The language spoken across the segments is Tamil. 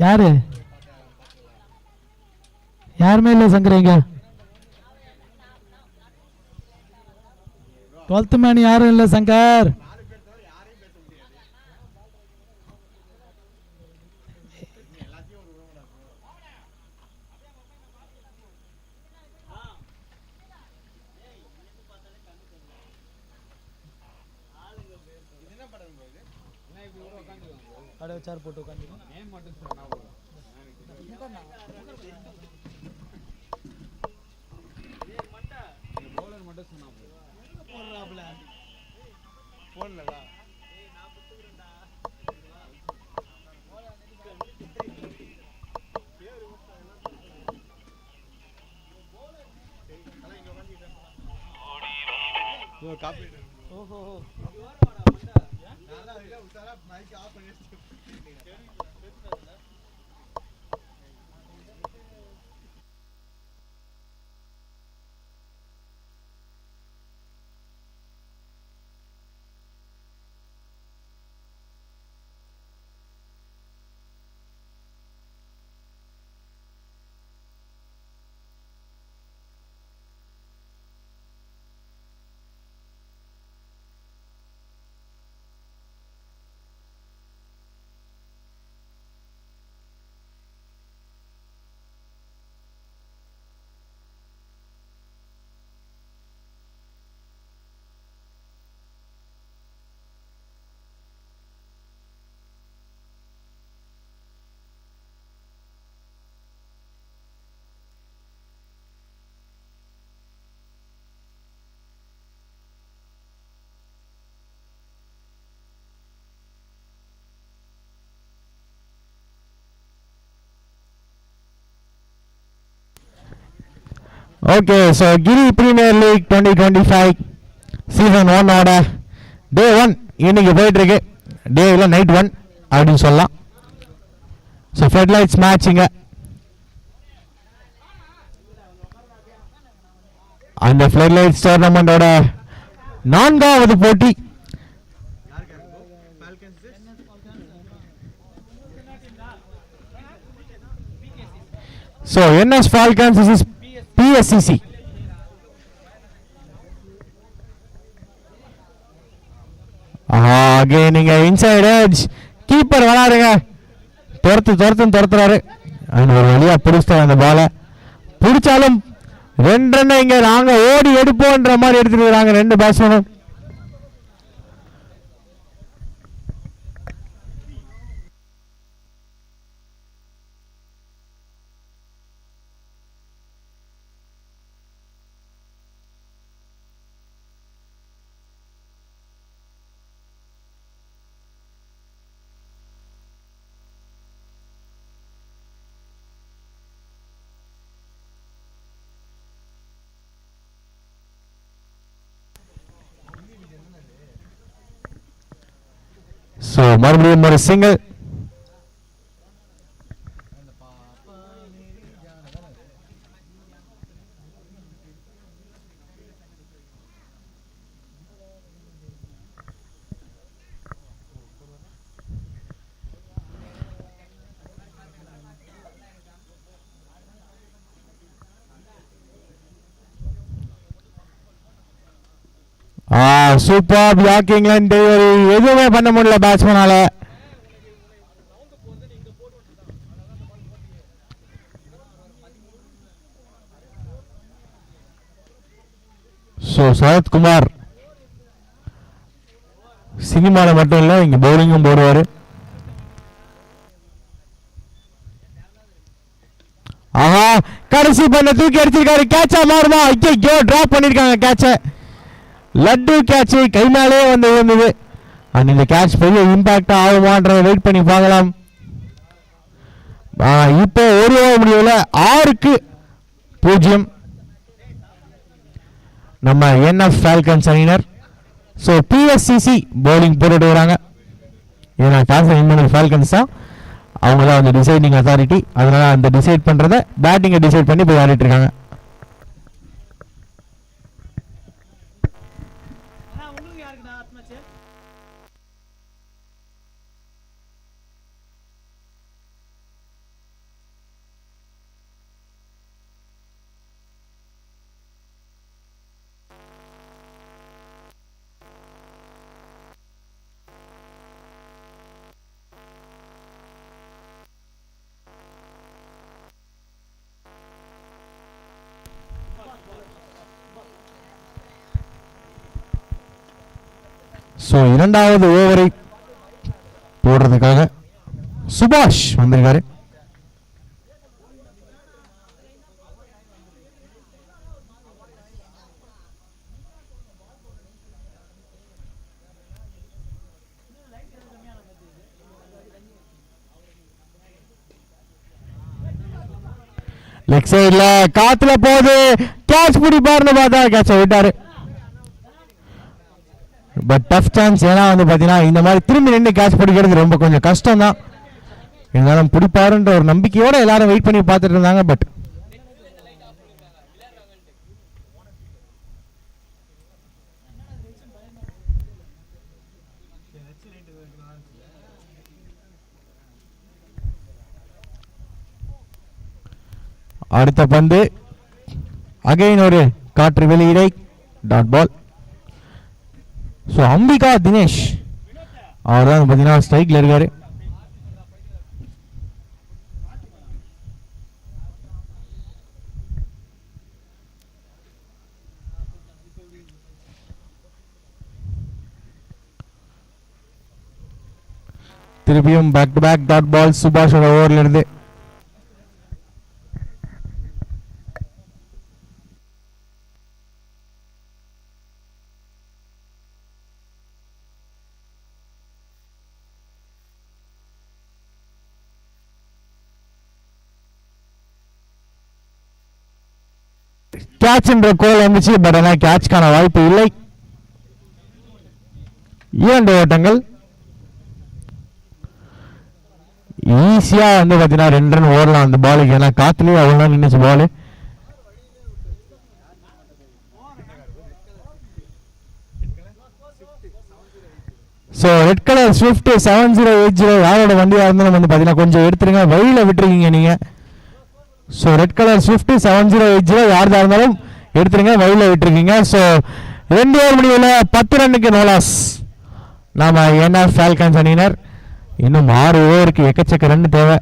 யாரு யாருமே இல்லை சங்கரங்க. 12th மேன் யாரும் இல்லை சங்கர். சார் போட்டு உட்காந்து ஓகே. ஸோ கிரி பிரீமியர் லீக் 2025 சீசன் 1ஓட டே 1 இன்னைக்கு போயிட்டுருக்கு. டே இல்லை நைட் 1 அப்படின்னு சொல்லலாம். ஸோ ஃபெட்லைட்ஸ் மேட்சிங்க. அந்த ஃப்ளட்லைட்ஸ் டோர்னமெண்டோட 4வது போட்டி so NS Falcons vs PSCC. நீங்க இன்சைட் எட்ஜ் கீப்பர் விளாடுங்க. துரத்துறாரு. ஒரு வழியா பிடிச்சிட்டாரு அந்த பாலை. பிடிச்சாலும் 2 ரன் இங்க நாங்க ஓடி எடுப்போன்ற மாதிரி எடுத்துருக்காங்க 2 பேட்ஸ்மேனும். ஸோ மறுபடியும் ஒரு single. Super blocking line delivery. எதுவுமே பண்ண முடியல பேட்ஸ்மேனால. ஸோ சரத்குமார் சினிமாவில் மட்டும் இல்லை இங்கே பவுலிங்கும் போடுவார். ஆஹா கடைசி பண்ண தூக்கி அடிச்சிருக்காரு. கேட்சா மாறுமா? ஐயோ டிராப் பண்ணிருக்காங்க கேட்சை. லட்டு கேட்ச் கை மேலே வந்து விழுந்தது. அண்ட் இந்த கேட்ச் பெரிய இம்பாக்ட் ஆகுமான்றத வெயிட் பண்ணி பார்க்கலாம். இப்போ ஒரு ஓவர் முடியல 6-0 நம்ம NF Falcons அணியினர். ஸோ PSCC பவுலிங் போட்டுட்டு வராங்க. ஏன்னா டாஸ் வின் பண்ணது ஃபால்கன்ஸ் தான். அவங்க தான் வந்து டிசைடிங் அத்தாரிட்டி. அதனால அந்த டிசைட் பண்ணுறதை பேட்டிங்கை டிசைட் பண்ணி போய் ஆடிட்டு இருக்காங்க. ஸோ இரண்டாவது ஓவரை போடுறதுக்காக சுபாஷ் வந்திருக்காரு. லெக் சைட்ல காத்துல போகுது, கேட்ச் பிடிப்பாருன்னு பார்த்தா கேட்ச விட்டாரு. But tough chance. ஏன்னா வந்து பாத்தீங்கன்னா இந்த மாதிரி திரும்பி நின்று கேட்ச் பிடிக்கிறது ரொம்ப கொஞ்சம் கஷ்டம் தான். இருந்தாலும் பிடிப்பாருன்ற ஒரு நம்பிக்கையோட எல்லாரும் வெயிட் பண்ணி பார்த்துட்டு இருந்தாங்க. பட் அடுத்த பந்து அகைன் ஒரு காற்று வெளியீடை, dot ball. So Ambika Dinesh அவர் தான் பார்த்தீங்கன்னா ஸ்ட்ரைக்ல இருக்காரு. திருப்பியும் back to back dot ball சுபாஷோட ஓவர்ல இருந்து. கேட்ச் என்ற கோல் வந்துச்சு. பட் ஆனால் கேட்ச்க்கான வாய்ப்பு இல்லை. 2 ஓட்டங்கள் ஈஸியா வந்து பாத்தீங்கன்னா 2 ரன் ஓடலாம் அந்த பாலுக்கு. ஏன்னா காத்துலயே அவ்வளவு நின்னுச்சு ball. So red colour Swift 7080 யாரோட வண்டியா இருந்தாலும் வந்து பாத்தீங்கன்னா கொஞ்சம் எடுத்துருங்க, வழியில விட்டுருக்கீங்க நீங்க. ஸோ ரெட் கலர் ஸ்விஃப்ட் 7080 யாரா இருந்தாலும் எடுத்துருங்க, வழியில விட்டுருக்கீங்க. ஸோ 2 ஓவர் முடிவில் 10 ரன்னுக்கு நோலாஸ் நாம என்ஆர் ஃபால்கன்ஸ் அணியினர். இன்னும் 6 ஓவருக்கு எக்கச்சக்க ரன் தேவை.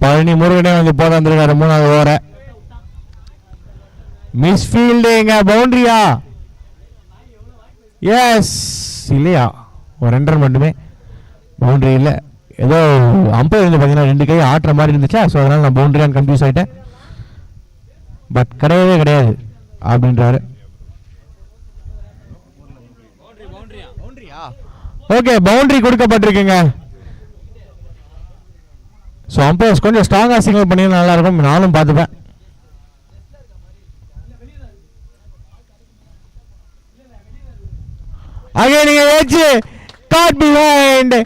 பழனி முருகனே வந்து போட வந்திருக்காரு 3வது ஓவரை. Miss fielding, பவுண்டரியா? எஸ் இல்லையா? ஒரு 2 ரன் மட்டுமே, பவுண்டரி இல்லை. ஏதோ அம்பையர் வந்து பார்த்தீங்கன்னா 2 கை ஆட்டுற மாதிரி இருந்துச்சா, ஸோ அதனால நான் பவுண்டரியான்னு கன்ஃபியூஸ் ஆகிட்டேன். பட் கிடையவே கிடையாது அப்படின்றாரு. ஓகே, பவுண்டரி கொடுக்கப்பட்டிருக்குங்க. ஸோ அம்பையர்ஸ் கொஞ்சம் ஸ்ட்ராங்காக சிக்னல் பண்ணி நல்லா இருக்கும், நானும் பார்த்துப்பேன். அங்கே நீங்க edge caught behind.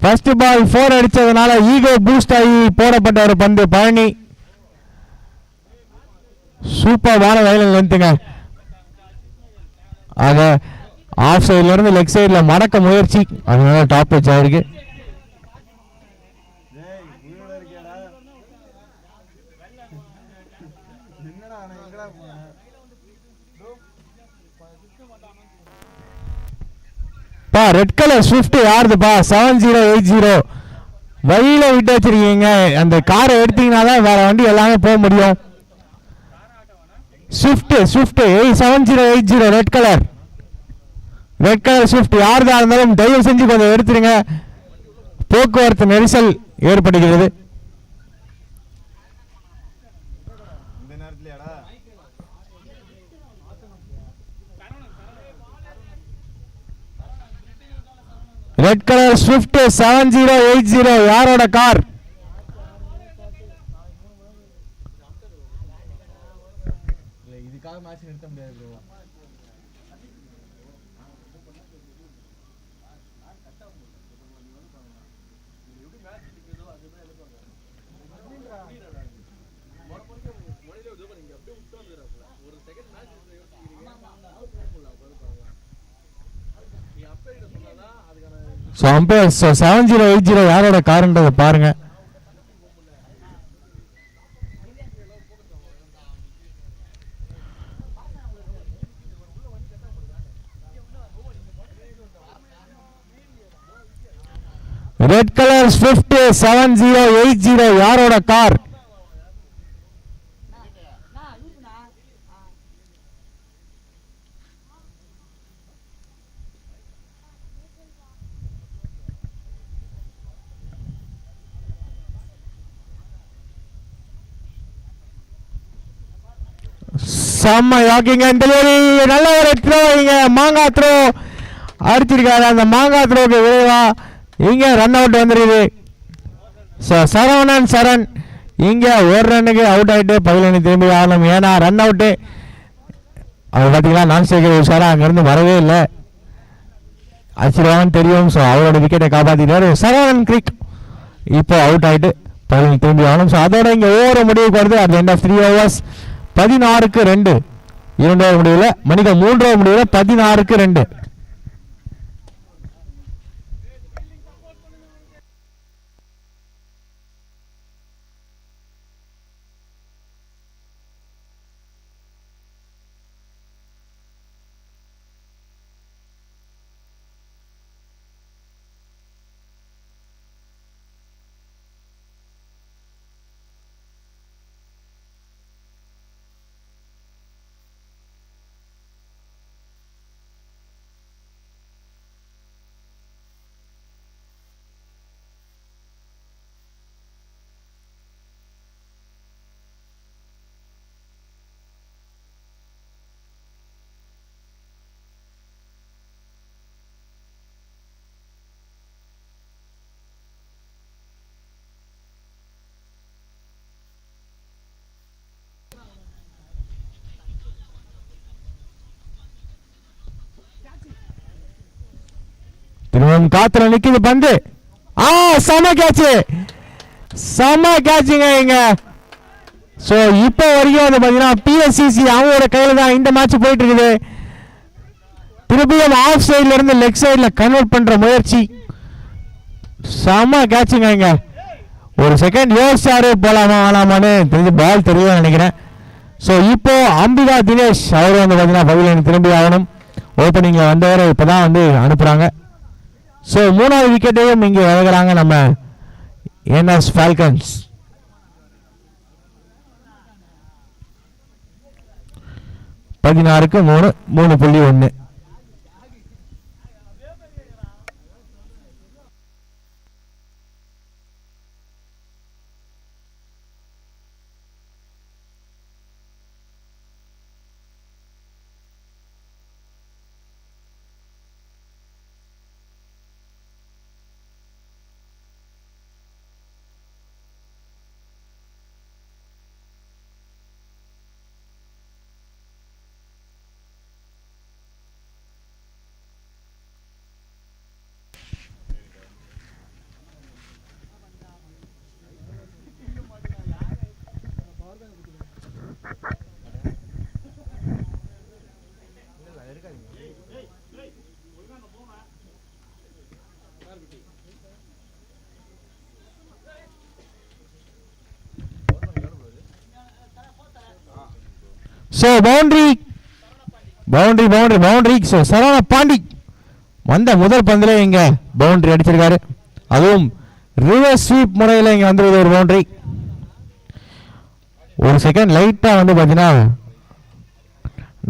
First ball 4 அடிச்சதுனால ஈகோ பூஸ்ட் ஆகி போடப்பட்ட ஒரு பந்து. பழனி சூப்பரான வயலின் லென்த்துங்க. ஆக ஆஃப் சைட்ல இருந்து லெக் சைட்ல மடக்க முயற்சி, அதனால டாப் டச் ஆயிருக்கு. ரெட் கலர் ஸ்விஃப்ட் யாருதுப்பா? 7080 வழியில விட்டு வச்சிருக்கீங்க. அந்த காரை எடுத்தீங்கன்னா தான் வேற வண்டி எல்லாமே போக முடியும். ஸ்விஃப்ட் 7080 ரெட் கலர் ஸ்விஃப்ட் யாருதா இருந்தாலும் தயவு செஞ்சு கொஞ்சம் எடுத்துருங்க, போக்குவரத்து நெரிசல் ஏற்படுகிறது. ரெட் கலர் ஸ்விஃப்ட் 7080 யாரோட கார்? இதுக்காக ஸோ அம்பையர் 7080 யாரோட காருன்றதை பாருங்க. ரெட் கலர் ஸ்விஃப்ட் 7080 யாரோட கார்? செம்ம யாக்கிங்க டெலிவரி, நல்ல ஒரு த்ரோ, இங்க மாங்காய் த்ரோ அடிச்சிருக்காரு. அந்த மாங்காய் த்ரோக்கு விரைவா இங்க ரன் அவுட் வந்துருக்குது. சரவணன் சரண் இங்க ஒரு ரன்னுக்கு அவுட் ஆயிட்டு 15 திரும்பி ஆகணும். ஏன்னா ரன் அவுட்டு அவர் பார்த்தீங்கன்னா நான் சேகர் உஷாரா அங்கிருந்து வரவே இல்லை, அடிச்சிருவாங்கன்னு தெரியும். ஸோ அவரோட விக்கெட்டை காப்பாற்றிட்டாரு. சரவணன் கிரிக் இப்போ அவுட் ஆயிட்டு 15 திரும்பி ஆகணும். ஸோ அதோட இங்கே ஓவர முடிவுக்கு வருது. அட் எண்ட் ஆஃப் 3 overs 16க்கு 2, 2 ஓவர் முடிவில் மணிக்கு 3 ஓவர் முடிவில் 16க்கு 2. திரும்பவும் காத்துல நிக்குது பந்து. செம கேட்சு, செம கேட்சுங்க இங்க. ஸோ இப்போ வரைக்கும் வந்து பார்த்தீங்கன்னா பிஎஸ்சிசி அவங்களோட கையில் தான் இந்த மேட்ச் போயிட்டு இருக்குது. திருப்பியும் ஆஃப் சைட்ல இருந்து லெக் சைடில் கன்வெர்ட் பண்ற முயற்சி. செம கேட்சுங்க இங்க. ஒரு செகண்ட் யோசிச்சாரு போலாமா வேணாமான்னு, தெரிஞ்சு பால் தெரியல நினைக்கிறேன். ஸோ இப்போ அம்பிகா தினேஷ் அவர் வந்து பார்த்தீங்கன்னா 15 திரும்பி ஆகணும். ஓப்பனிங்கில் வந்தவரை இப்போ தான் வந்து அனுப்புகிறாங்க. ஸோ 3வது விக்கெட்டையும் இங்கே இழக்கிறாங்க நம்ம என்எஸ் ஃபால்கன்ஸ். பதினாறுக்கு 3, 3.1. So boundary. So Saravana Pandi வந்த முதல் பந்தில் இங்கே பவுண்டரி அடிச்சிருக்காரு. அதுவும் ரிவர்ஸ் ஸ்வீப் முறையில் இங்கே வந்துருது ஒரு பவுண்டரி. ஒரு செகண்ட் லைட்டாக வந்து பார்த்தீங்கன்னா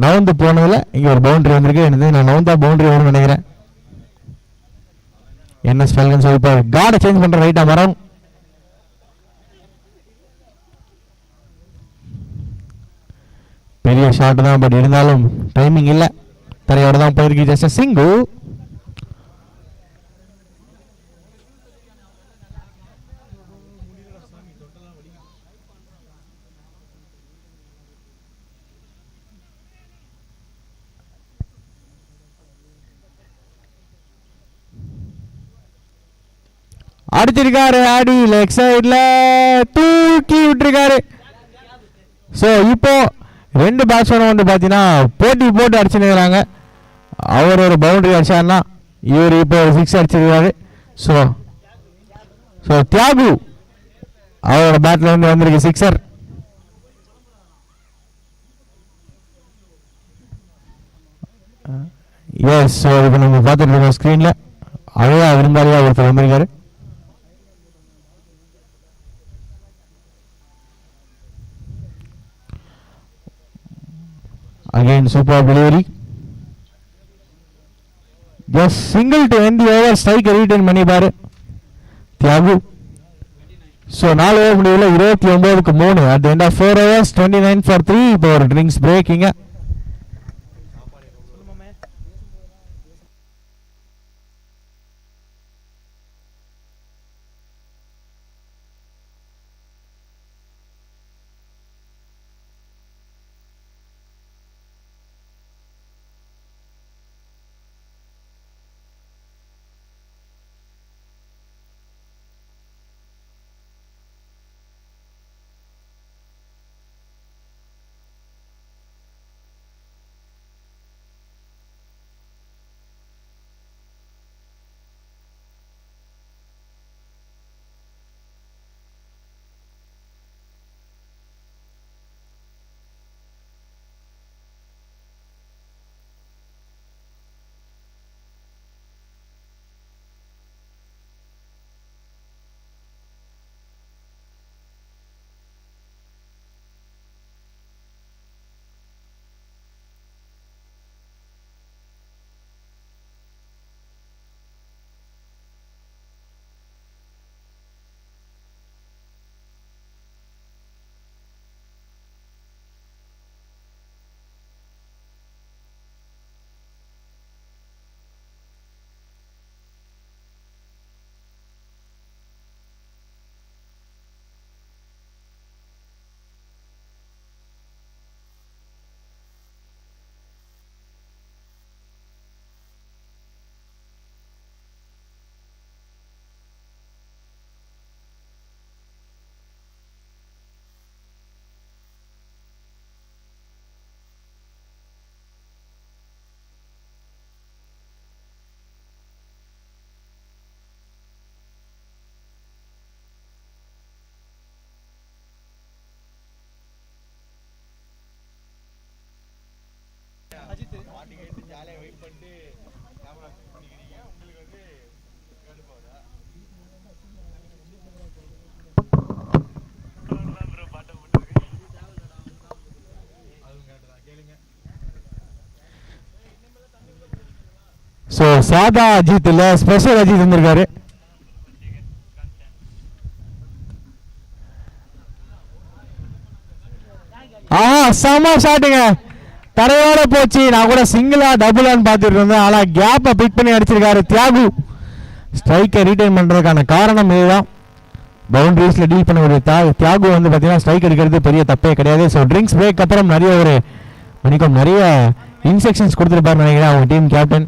நவுந்து போனதில் இங்கே ஒரு பவுண்டரி வந்திருக்கு. எனக்கு நான் நவுந்தா பவுண்டரி வரும்னு நினைக்கிறேன். என்எஸ் ஃபால்கன்ஸ் இப்போ கார்டை சேஞ்ச் பண்ணுற ரைட்டாக மரம். பெரிய ஷாட் தான், பட் இருந்தாலும் டைமிங் இல்லை, தரையோட தான் போயிருக்கு. ஜஸ்ட் சிங்கு. அடிச்சிருக்காரு, ஆடி லெக் சைடில் தூக்கி விட்டுருக்காரு. ஸோ இப்போ ரெண்டு பேட்ஸ்மேனும் வந்து பார்த்தீங்கன்னா போட்டி போட்டு அடிச்சுருக்கிறாங்க. அவர் ஒரு பவுண்டரி அடிச்சாருன்னா இவர் இப்போ ஒரு 6 அடிச்சிருக்காரு. ஸோ ஸோ தியாகு அவரோட பேட்ல இருந்து வந்திருக்கு சிக்ஸர். எஸ், ஸோ இப்போ நம்ம பார்த்துட்டு இருக்கோம் ஸ்க்ரீனில் அழகா விருந்தாளியாக ஒருத்தர் வந்திருக்காரு. Again, super delivery. Just single to end the over. Strike retain பண்ணிப்பாரு தியாகு. ஸோ 4 ஓவர் முடிவில் 29க்கு 3 at the end of 4 overs 29 for 3. இப்போ ஒரு ட்ரிங்க்ஸ் பிரேக்கிங்க. ஸோ சாதா அஜித் இல்லை, ஸ்பெஷல் அஜித் வந்திருக்காரு. செம ஷாட்டுங்க, தரையோட போச்சு. நான் கூட சிங்கிளா டபுளான்னு பார்த்துட்டு இருந்தேன். ஆனால் கேப்பை பிக் பண்ணி அடிச்சிருக்காரு தியாகு. ஸ்ட்ரைக்கை ரீட்டைன் பண்ணுறதுக்கான காரணம் இதுதான். பவுண்டரிஸில் டீல் பண்ண ஒரு தியாகு வந்து பார்த்தீங்கன்னா ஸ்ட்ரைக் எடுக்கிறது பெரிய தப்பே கிடையாது. ஸோ ட்ரிங்க்ஸ் பிரேக் அப்புறம் நிறைய ஒரு மணிக்கும் நிறைய இன்ஸ்ட்ரக்ஷன்ஸ் கொடுத்துருப்பாருன்னு நினைக்கிறேன் அவங்க டீம் கேப்டன்.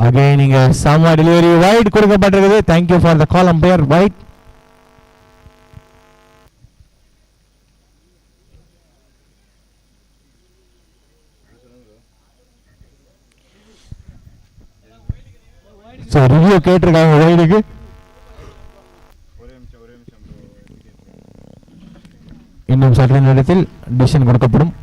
அகைன் நீங்க சம டெலிவரி வைட் கொடுக்கப்பட்டிருக்குது. Thank you for the call umpire wide. So review கேட்டிருக்காங்க வைடுக்கு. இன்னும் சற்று நேரத்தில் டிசிஷன் கொடுக்கப்படும்.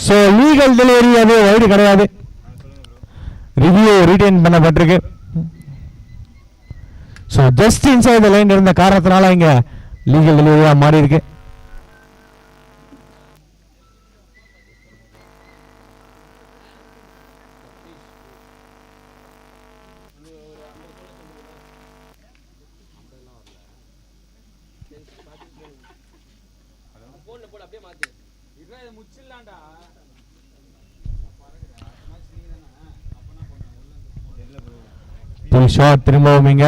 ஸோ லீகல் டெலிவரி அது வைடு கிடையாது, ரிவ்யூ ரீடைன் பண்ணப்பட்டிருக்கு. So just inside the line இருந்த காரணத்தினால இங்க லீகல் டெலிவரியா மாறி இருக்கு. ஷாட் திரும்பவும் இங்க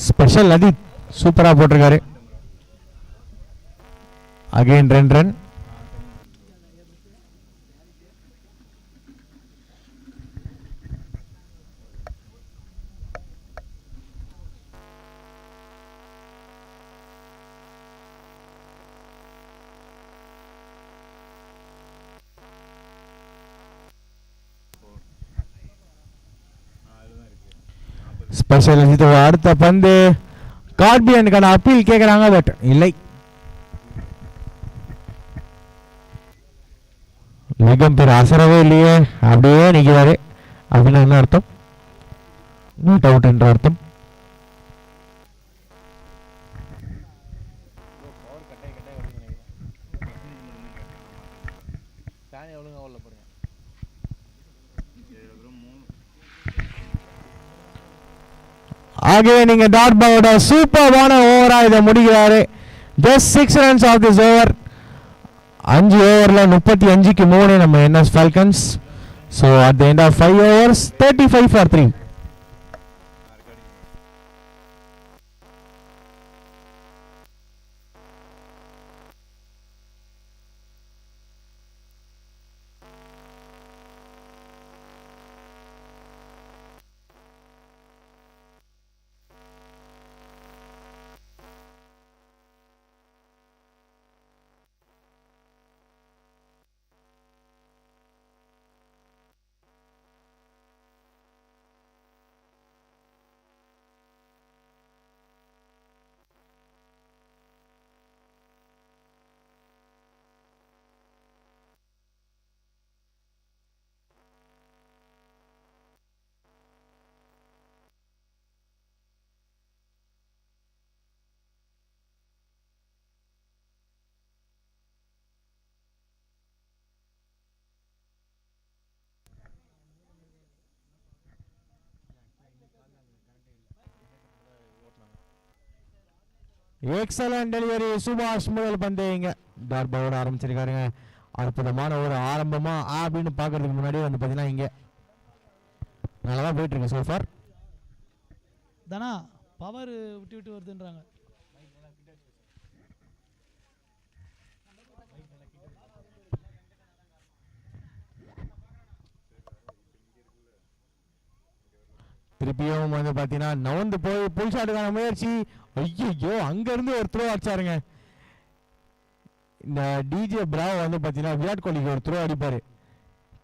ஸ்பெஷல் அதி சூப்பரா போட்டிருக்காரு. Again run. ஸ்பெஷல் அடுத்த பந்து கார்பியனுக்கான அப்பீல் கேட்குறாங்க, பட் இல்லை. மிகம் பேர் அசரவே இல்லையே, அப்படியே நிற்கிறாரு. அப்படின்னு என்ன அர்த்தம்? நாட் அவுட் என்ற அர்த்தம். ஆகவே நீங்க டாட் பாலோட சூப்பர்வான ஓவரா இதை முடிக்கிறாரு. Just 6 runs off this over. 5 ஓவர்ல 35க்கு 3 நம்ம NS falcons. So at the end of 5 overs 35 for 3. Excellent delivery Subash. முதல் பந்து இங்க டாட் பாலோட ஆரம்பிச்சிருக்காருங்க. அற்புதமான ஒரு ஆரம்பமா அப்படின்னு பாக்குறதுக்கு முன்னாடியே வந்து பாத்தீங்கன்னா இங்க நல்லா தான் போயிட்டு இருக்கு சோஃபார். தானா பவர் விட்டு விட்டு வருதுன்றாங்க. திருப்பியும் வந்து பாத்தீங்கன்னா நவந்து போய் புல் ஷாட்டுக்கான முயற்சி. ஐயோ அங்க இருந்து ஒரு த்ரோ அடிச்சாருங்க. இந்த டிஜே பிராவோ வந்து பாத்தீங்கன்னா விராட் கோலிக்கு ஒரு த்ரோ அடிப்பாரு.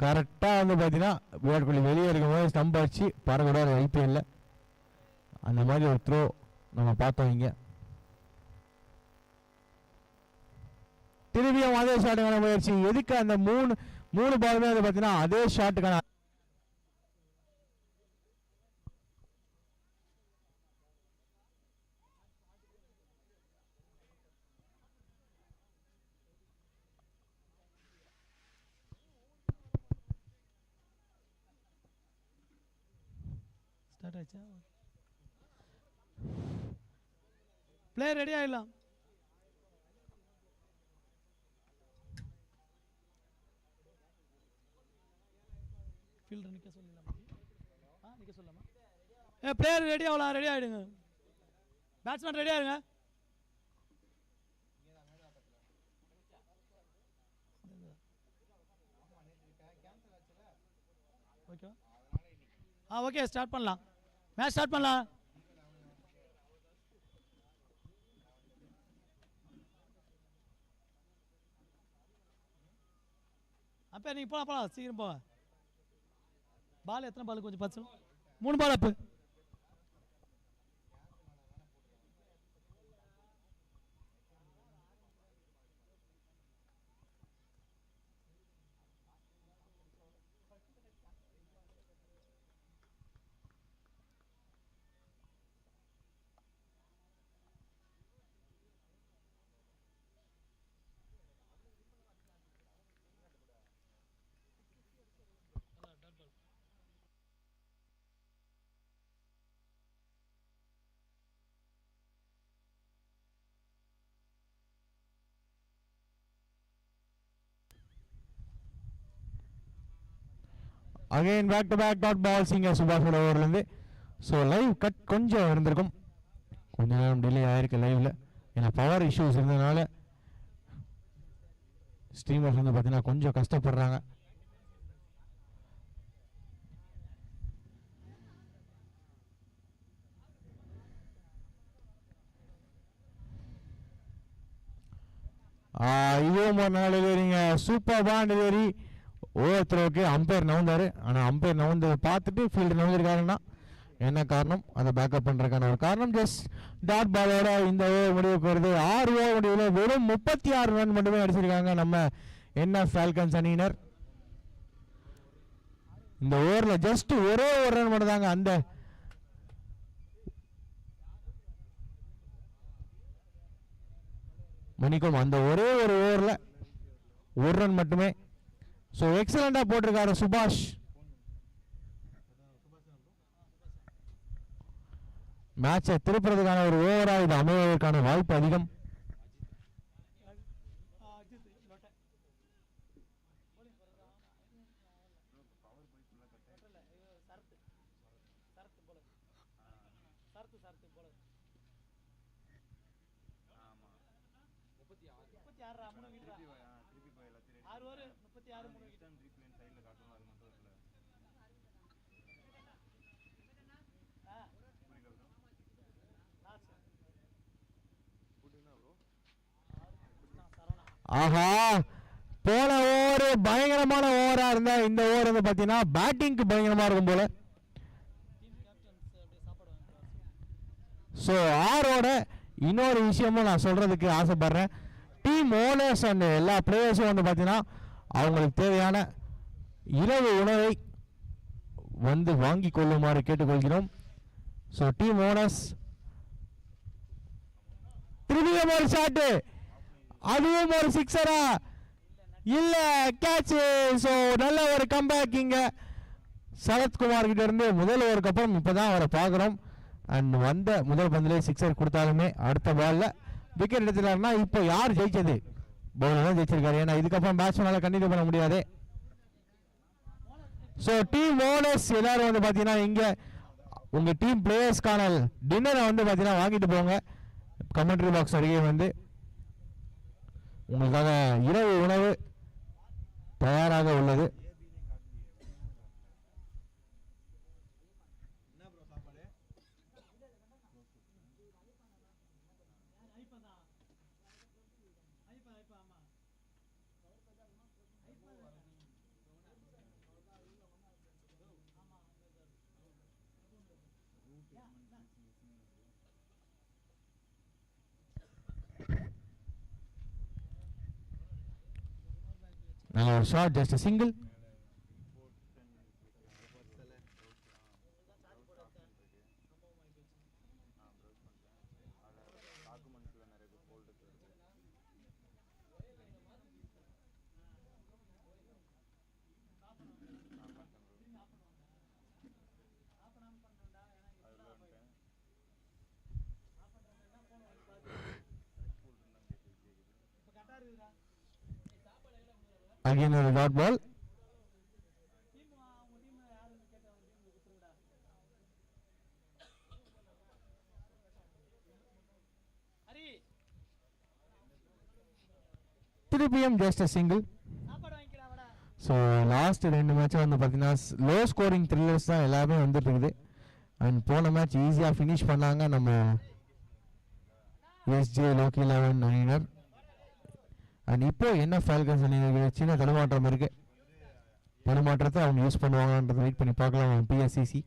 கரெக்டா வந்து பாத்தீங்கன்னா விராட் கோலி வெளியே இருக்கும்போது ஸ்டம்ப் அடிச்சு பறக்கூட ஐபிஎல்ல அந்த மாதிரி ஒரு த்ரோ நம்ம பார்த்தோம் இங்க. திரும்பியும் அதே ஷாட்டுக்கான முயற்சி. எதுக்கு அந்த மூணு பாலுமே வந்து பாத்தீங்கன்னா அதே ஷாட்டுக்கான பிளேயர் ரெடி ஆயிடலாம். ஃபீல்டர் நிக்க சொல்லலாமா? நிக்க சொல்லலாமா? பிளேயர் ரெடி ஆகலாம், ரெடி ஆயிடுங்க. பேட்ஸ்மேன் ரெடி ஆயிருங்க. ஓகே ஓகே ஸ்டார்ட் பண்ணலாம். மேட்ச் ஸ்டார்ட் பண்ணலாம். அப்போ நீங்கள் போகலாம் சீக்கிரம் போங்க. பால் எத்தனை பால் கொஞ்சம் பார்த்து 3 பால் அப்பு. Again back to back dot balls இங்கே சுபாஷோட ஓவர்லேருந்து. ஸோ லைவ் கட் கொஞ்சம் இருந்திருக்கும், கொஞ்ச நேரம் டிலே ஆயிருக்கு லைவில். ஏன்னா பவர் இஷ்யூஸ் இருந்ததுனால ஸ்ட்ரீமர்ஸ் வந்து பார்த்தீங்கன்னா கொஞ்சம் கஷ்டப்படுறாங்க. இதுவும் ஒரு நல்ல டெலிவரிங்க, சூப்பர்பான டெலிவரி. ஒவ்வொருத்தருக்கு அம்பையர் நவுந்தார், ஆனால் அம்பையர் நவுந்து பார்த்துட்டு ஃபீல்டு நவுந்திருக்காருன்னா என்ன காரணம், அதை பேக்கப் பண்ணுறதுக்கான ஒரு காரணம். ஜஸ்ட் டாட் பாலோட இந்த ஓவர் முடிவுக்கு வருது. 6 ஓவர் முடிவில் வெறும் 36 ரன் மட்டுமே அடிச்சிருக்காங்க நம்ம என்எஃப் ஃபால்கன்ஸ் அணியினர். இந்த ஓவரில் ஜஸ்ட் ஒரே ஒரு ரன் மட்டும் தாங்க, அந்த மணிக்கும் அந்த ஒரே ஒரு ஓவரில் ஒரு ரன் மட்டுமே. ஸோ எக்ஸலண்டா போட்டிருக்காரு சுபாஷ். மேட்சை திருப்புறதுக்கான ஒரு ஓவரா இது அமைவதற்கான வாய்ப்பு அதிகம். ஆஹா, போன ஓவர் பயங்கரமான ஓவரா இருந்தா இந்த ஓவர் வந்து பாத்தீங்கன்னா பேட்டிங்க்கு பயங்கரமா இருக்கும் போல. ஸோ ஆரோட இன்னொரு விஷயமும் நான் சொல்றதுக்கு ஆசைப்படுறேன். டீம் ஓனர்ஸ் அண்ட் எல்லா பிளேயர்ஸும் வந்து பார்த்தீங்கன்னா அவங்களுக்கு தேவையான இரவு உணவை வந்து வாங்கி கொள்ளுமாறு கேட்டுக்கொள்கிறோம். ஸோ டீம் ஓனர்ஸ் திரும்பியும் ஒரு ஷாட்டு, அதுவும் ஒரு சிக்ஸரா இல்ல கேட்ச். ஸோ நல்ல ஒரு கம்பேக் இங்க சரத்குமார் கிட்ட இருந்து முதல் ஓவருக்கு அப்புறம் இப்பதான் அவரை பார்க்குறோம். அண்ட் வந்த முதல் பந்திலே சிக்ஸர் கொடுத்தாலுமே அடுத்த பால்ல விக்கெட் எடுத்துட்டாருன்னா இப்போ யார் ஜெயிச்சது? பவுலர் தான் ஜெயிச்சிருக்காரு. ஏன்னா இதுக்கப்புறம் பேட்ஸ்மேனால கண்டினியூ பண்ண முடியாது. ஸோ டீம் ஓனர்ஸ் எல்லாரும் வந்து பார்த்தீங்கன்னா இங்க உங்க டீம் பிளேயர்ஸ்க்கான டின்னரை வந்து பார்த்தீங்கன்னா வாங்கிட்டு போங்க. கமெண்ட்ரி பாக்ஸ் அருகே வந்து உங்களுக்காக இரவு உணவு தயாராக உள்ளது. நல்ல ஒரு shot, just a single. Again a dot ball. திருப்பியும் just a single. So last 2 மேட்சும் வந்து பார்த்தீங்கன்னா லோ ஸ்கோரிங் த்ரில்லர்ஸ் தான் எல்லாமே வந்துட்டு இருக்குது. அண்ட் போன மேட்ச் ஈஸியாக ஃபினிஷ் பண்ணாங்க நம்ம எஸ்ஜே லோக்கி 11 அணியினர். அண்ட் இப்போ என்ன ஃபால்கன்ஸ் அணியினர் சின்ன தடுமாற்றம் இருக்கு. தடுமாற்றத்தை அவங்க யூஸ் பண்ணுவாங்கன்றதை வெயிட் பண்ணி பார்க்கலாம். பிஎஸ்சிசி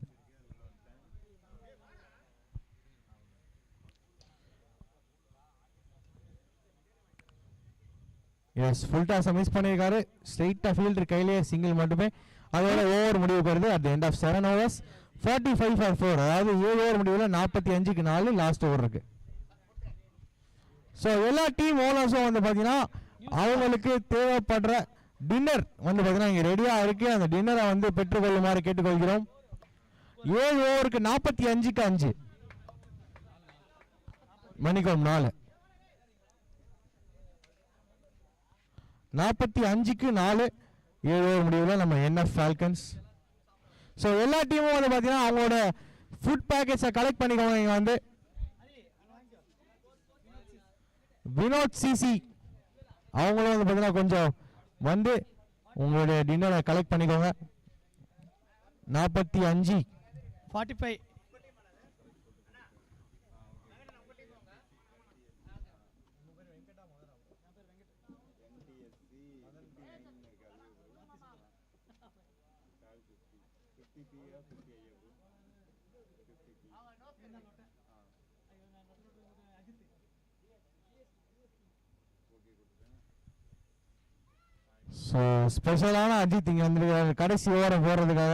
எஸ் ஃபுல் டாஸ் மிஸ் பண்ணியிருக்காரு. ஸ்ட்ரெயிட்டாக ஃபீல்டர் கையிலேயே சிங்கிள் மட்டுமே. அதோட ஓவர் முடிவுக்கு வருது. At the end of 7 overs 45 for 4. அதாவது 7 ஓவர் முடிவில் 45க்கு 4 லாஸ்ட் ஓவர் இருக்கு. ஸோ எல்லா டீம் ஓனர்ஸும் வந்து பார்த்தீங்கன்னா அவங்களுக்கு தேவைப்படுற டின்னர் வந்து பார்த்தீங்கன்னா இங்கே ரெடியாக இருக்கு. அந்த டின்னரை வந்து பெற்றுக்கொள்ளுமாறு கேட்டுக்கொள்கிறோம். 7 ஓவருக்கு 45க்கு 5 மணிக்கம் 4 45க்கு 4 7 ஓவர் முடிவில் நம்ம என்எஃப் ஃபால்கன்ஸ் ஸோ எல்லா டீமும் வந்து பார்த்தீங்கன்னா அவங்களோட ஃபுட் பேக்கேஜை கலெக்ட் பண்ணிக்கோங்க. இங்கே வந்து வினோத் சிசி அவங்களும் வந்து பார்த்தீங்கன்னா கொஞ்சம் வந்து உங்களுடைய டின்னரை கலெக்ட் பண்ணிக்கோங்க. 45 45 ஸோ ஸ்பெஷலான அஜித் இங்கே வந்துருக்காரு கடைசி ஓவரம் போடுறதுக்காக.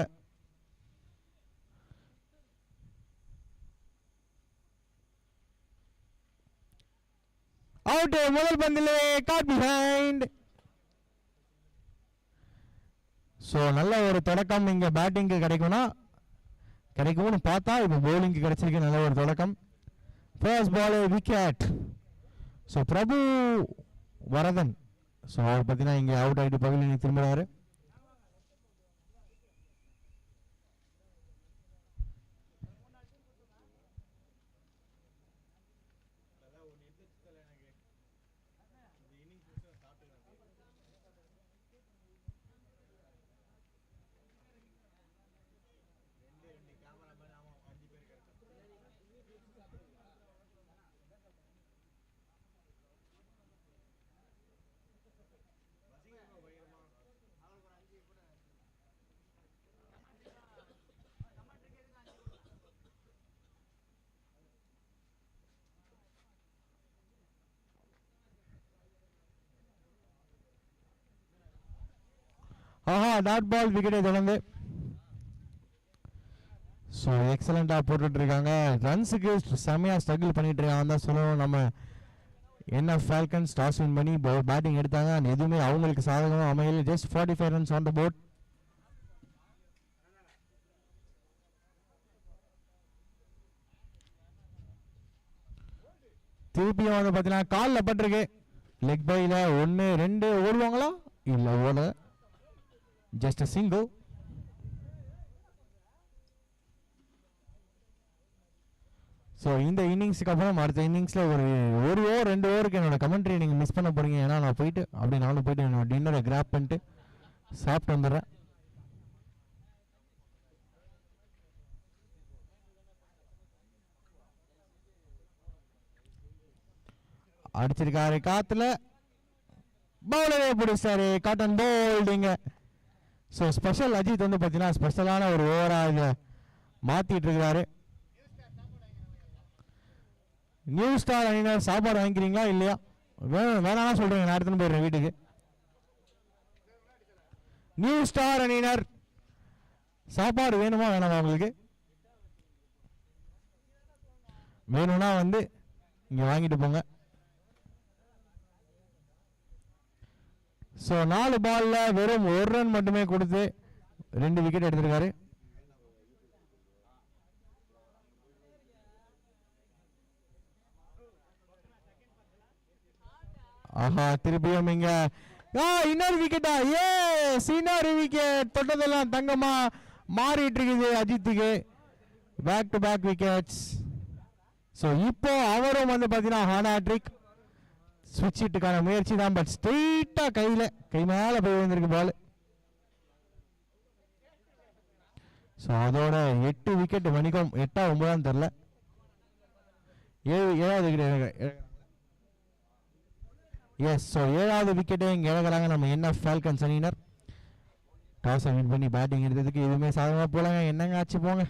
அவுட் முதல் பந்திலே காட் பிஹைண்ட். ஸோ நல்ல ஒரு தொடக்கம் இங்கே பேட்டிங்க்கு கிடைக்கும்னு பார்த்தா இப்போ பவுலிங்க்கு கிடைச்சிருக்கு நல்ல ஒரு தொடக்கம். First ball wicket. So Prabhu Varadhan so அவர் பார்த்தீங்கன்னா இங்கே அவுட் ஆகிட்டு பகலில் திரும்புகிறாரு. ஆஹா டாட் பால் விக்கெட்டை தொடர்ந்து. ஸோ எக்ஸலண்ட்டாக போட்டுட்டு இருக்காங்க. ரன்ஸுக்கு செம்மையாக ஸ்ட்ரகிள் பண்ணிட்டு இருக்காங்க தான் சொல்லணும். நம்ம என்ன ஃபால்கன்ஸ் டாஸ் வின் பண்ணி பேட்டிங் எடுத்தாங்க. அது எதுவுமே அவங்களுக்கு சாதகமாக அமையல. Just 45 runs on the board. திருப்பியும் வந்து பார்த்தீங்கன்னா காலில் பட்டிருக்கு. லெக் பையில் 1 2 ஓடுவாங்களா இல்லை ஓட ஜஸ்ட் அ சிங்கிள். ஸோ இந்த இன்னிங்ஸுக்கு அப்புறம் அடுத்த இன்னிங்ஸில் ஒரு ஓவர் 2 ஓவருக்கு என்னோட கமெண்ட்ரி நீங்கள் மிஸ் பண்ண போகிறீங்க. ஏன்னா நான் போயிட்டு அப்படி நானும் போயிட்டு என்னோட டின்னரை கிராப் பண்ணிட்டு சாப்பிட்டு வந்துடுறேன். அடிச்சிருக்காரு காத்துல பவுலரே பிடிச்சாரு காட்டன் போல்டிங்க. ஸோ ஸ்பெஷல் அஜித் வந்து பார்த்தீங்கன்னா ஸ்பெஷலான ஒரு ஓவராக இதை மாற்றிட்டு இருக்கிறாரு. நியூ ஸ்டார் அணியினர் சாப்பாடு வாங்கிக்கிறீங்களா இல்லையா? வேணாம் சொல்கிறேங்க, நான் எடுத்துன்னு போயிடுறேன் வீட்டுக்கு. நியூ ஸ்டார் அணியினர் சாப்பாடு வேணுமா வேணாமா உங்களுக்கு? வேணும்னா வந்து இங்கே வாங்கிட்டு போங்க. ஸோ 4 பாலில் வெறும் 1 ரன் மட்டுமே கொடுத்து 2 விக்கெட் எடுத்திருக்காரு. ஆஹா திருப்பியும் இங்க இன்னொரு விக்கெட்டா? இன்னொரு விக்கெட். தொட்டதெல்லாம் தங்கமா மாறிட்டு இருக்குது அஜித்துக்கு. Back to back wickets. So இப்போ அவரும் வந்து பார்த்தீங்கன்னா ஹானாட்ரிக் ஸ்விட்ச் ஹிட்டுக்கான முயற்சி தான். பட் ஸ்ட்ரெயிட்டாக கை மேலே போய் வந்திருக்கு பால். ஸோ அதோட 8 விக்கெட் மணிக்கும் 8ஆ 9ஆன்னு தெரில. 7வது விக்கெட். எஸ், ஸோ 7வது விக்கெட்டை இங்கே இழக்கிறாங்க நம்ம என்ன ஃபால்கன்ஸ் அணியினர். டாஸை வின் பண்ணி பேட்டிங் எடுத்ததுக்கு எதுவுமே சாதகமாக போகலாங்க. என்னங்க ஆச்சு போங்க.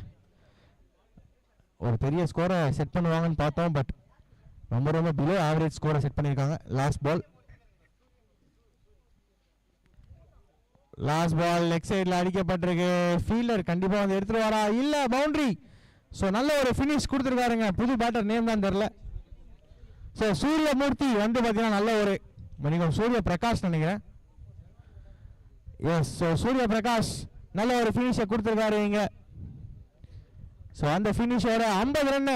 ஒரு பெரிய ஸ்கோரை செட் பண்ணுவாங்கன்னு பார்த்தோம். பட் ரொம்ப பிலோ ஆவரேஜ் ஸ்கோரை செட் பண்ணியிருக்காங்க. லாஸ்ட் பால் லெக் சைடில் அடிக்கப்பட்டிருக்கு. ஃபீல்டர் கண்டிப்பாக வந்து எடுத்துட்டு வரா இல்லை பவுண்டரி. ஸோ நல்ல ஒரு ஃபினிஷ் கொடுத்துருக்காருங்க. புது பேட்டர் நேம் தான் தெரில. ஸோ சூரியமூர்த்தி வந்து பார்த்தீங்கன்னா நல்ல ஒரு மணிக்கம் சூரிய பிரகாஷ் நினைக்கிறேன். எஸ், ஸோ சூரிய பிரகாஷ் நல்ல ஒரு ஃபினிஷை கொடுத்துருக்காரு இங்கே. ஸோ அந்த ஃபினிஷோட 50 ரன்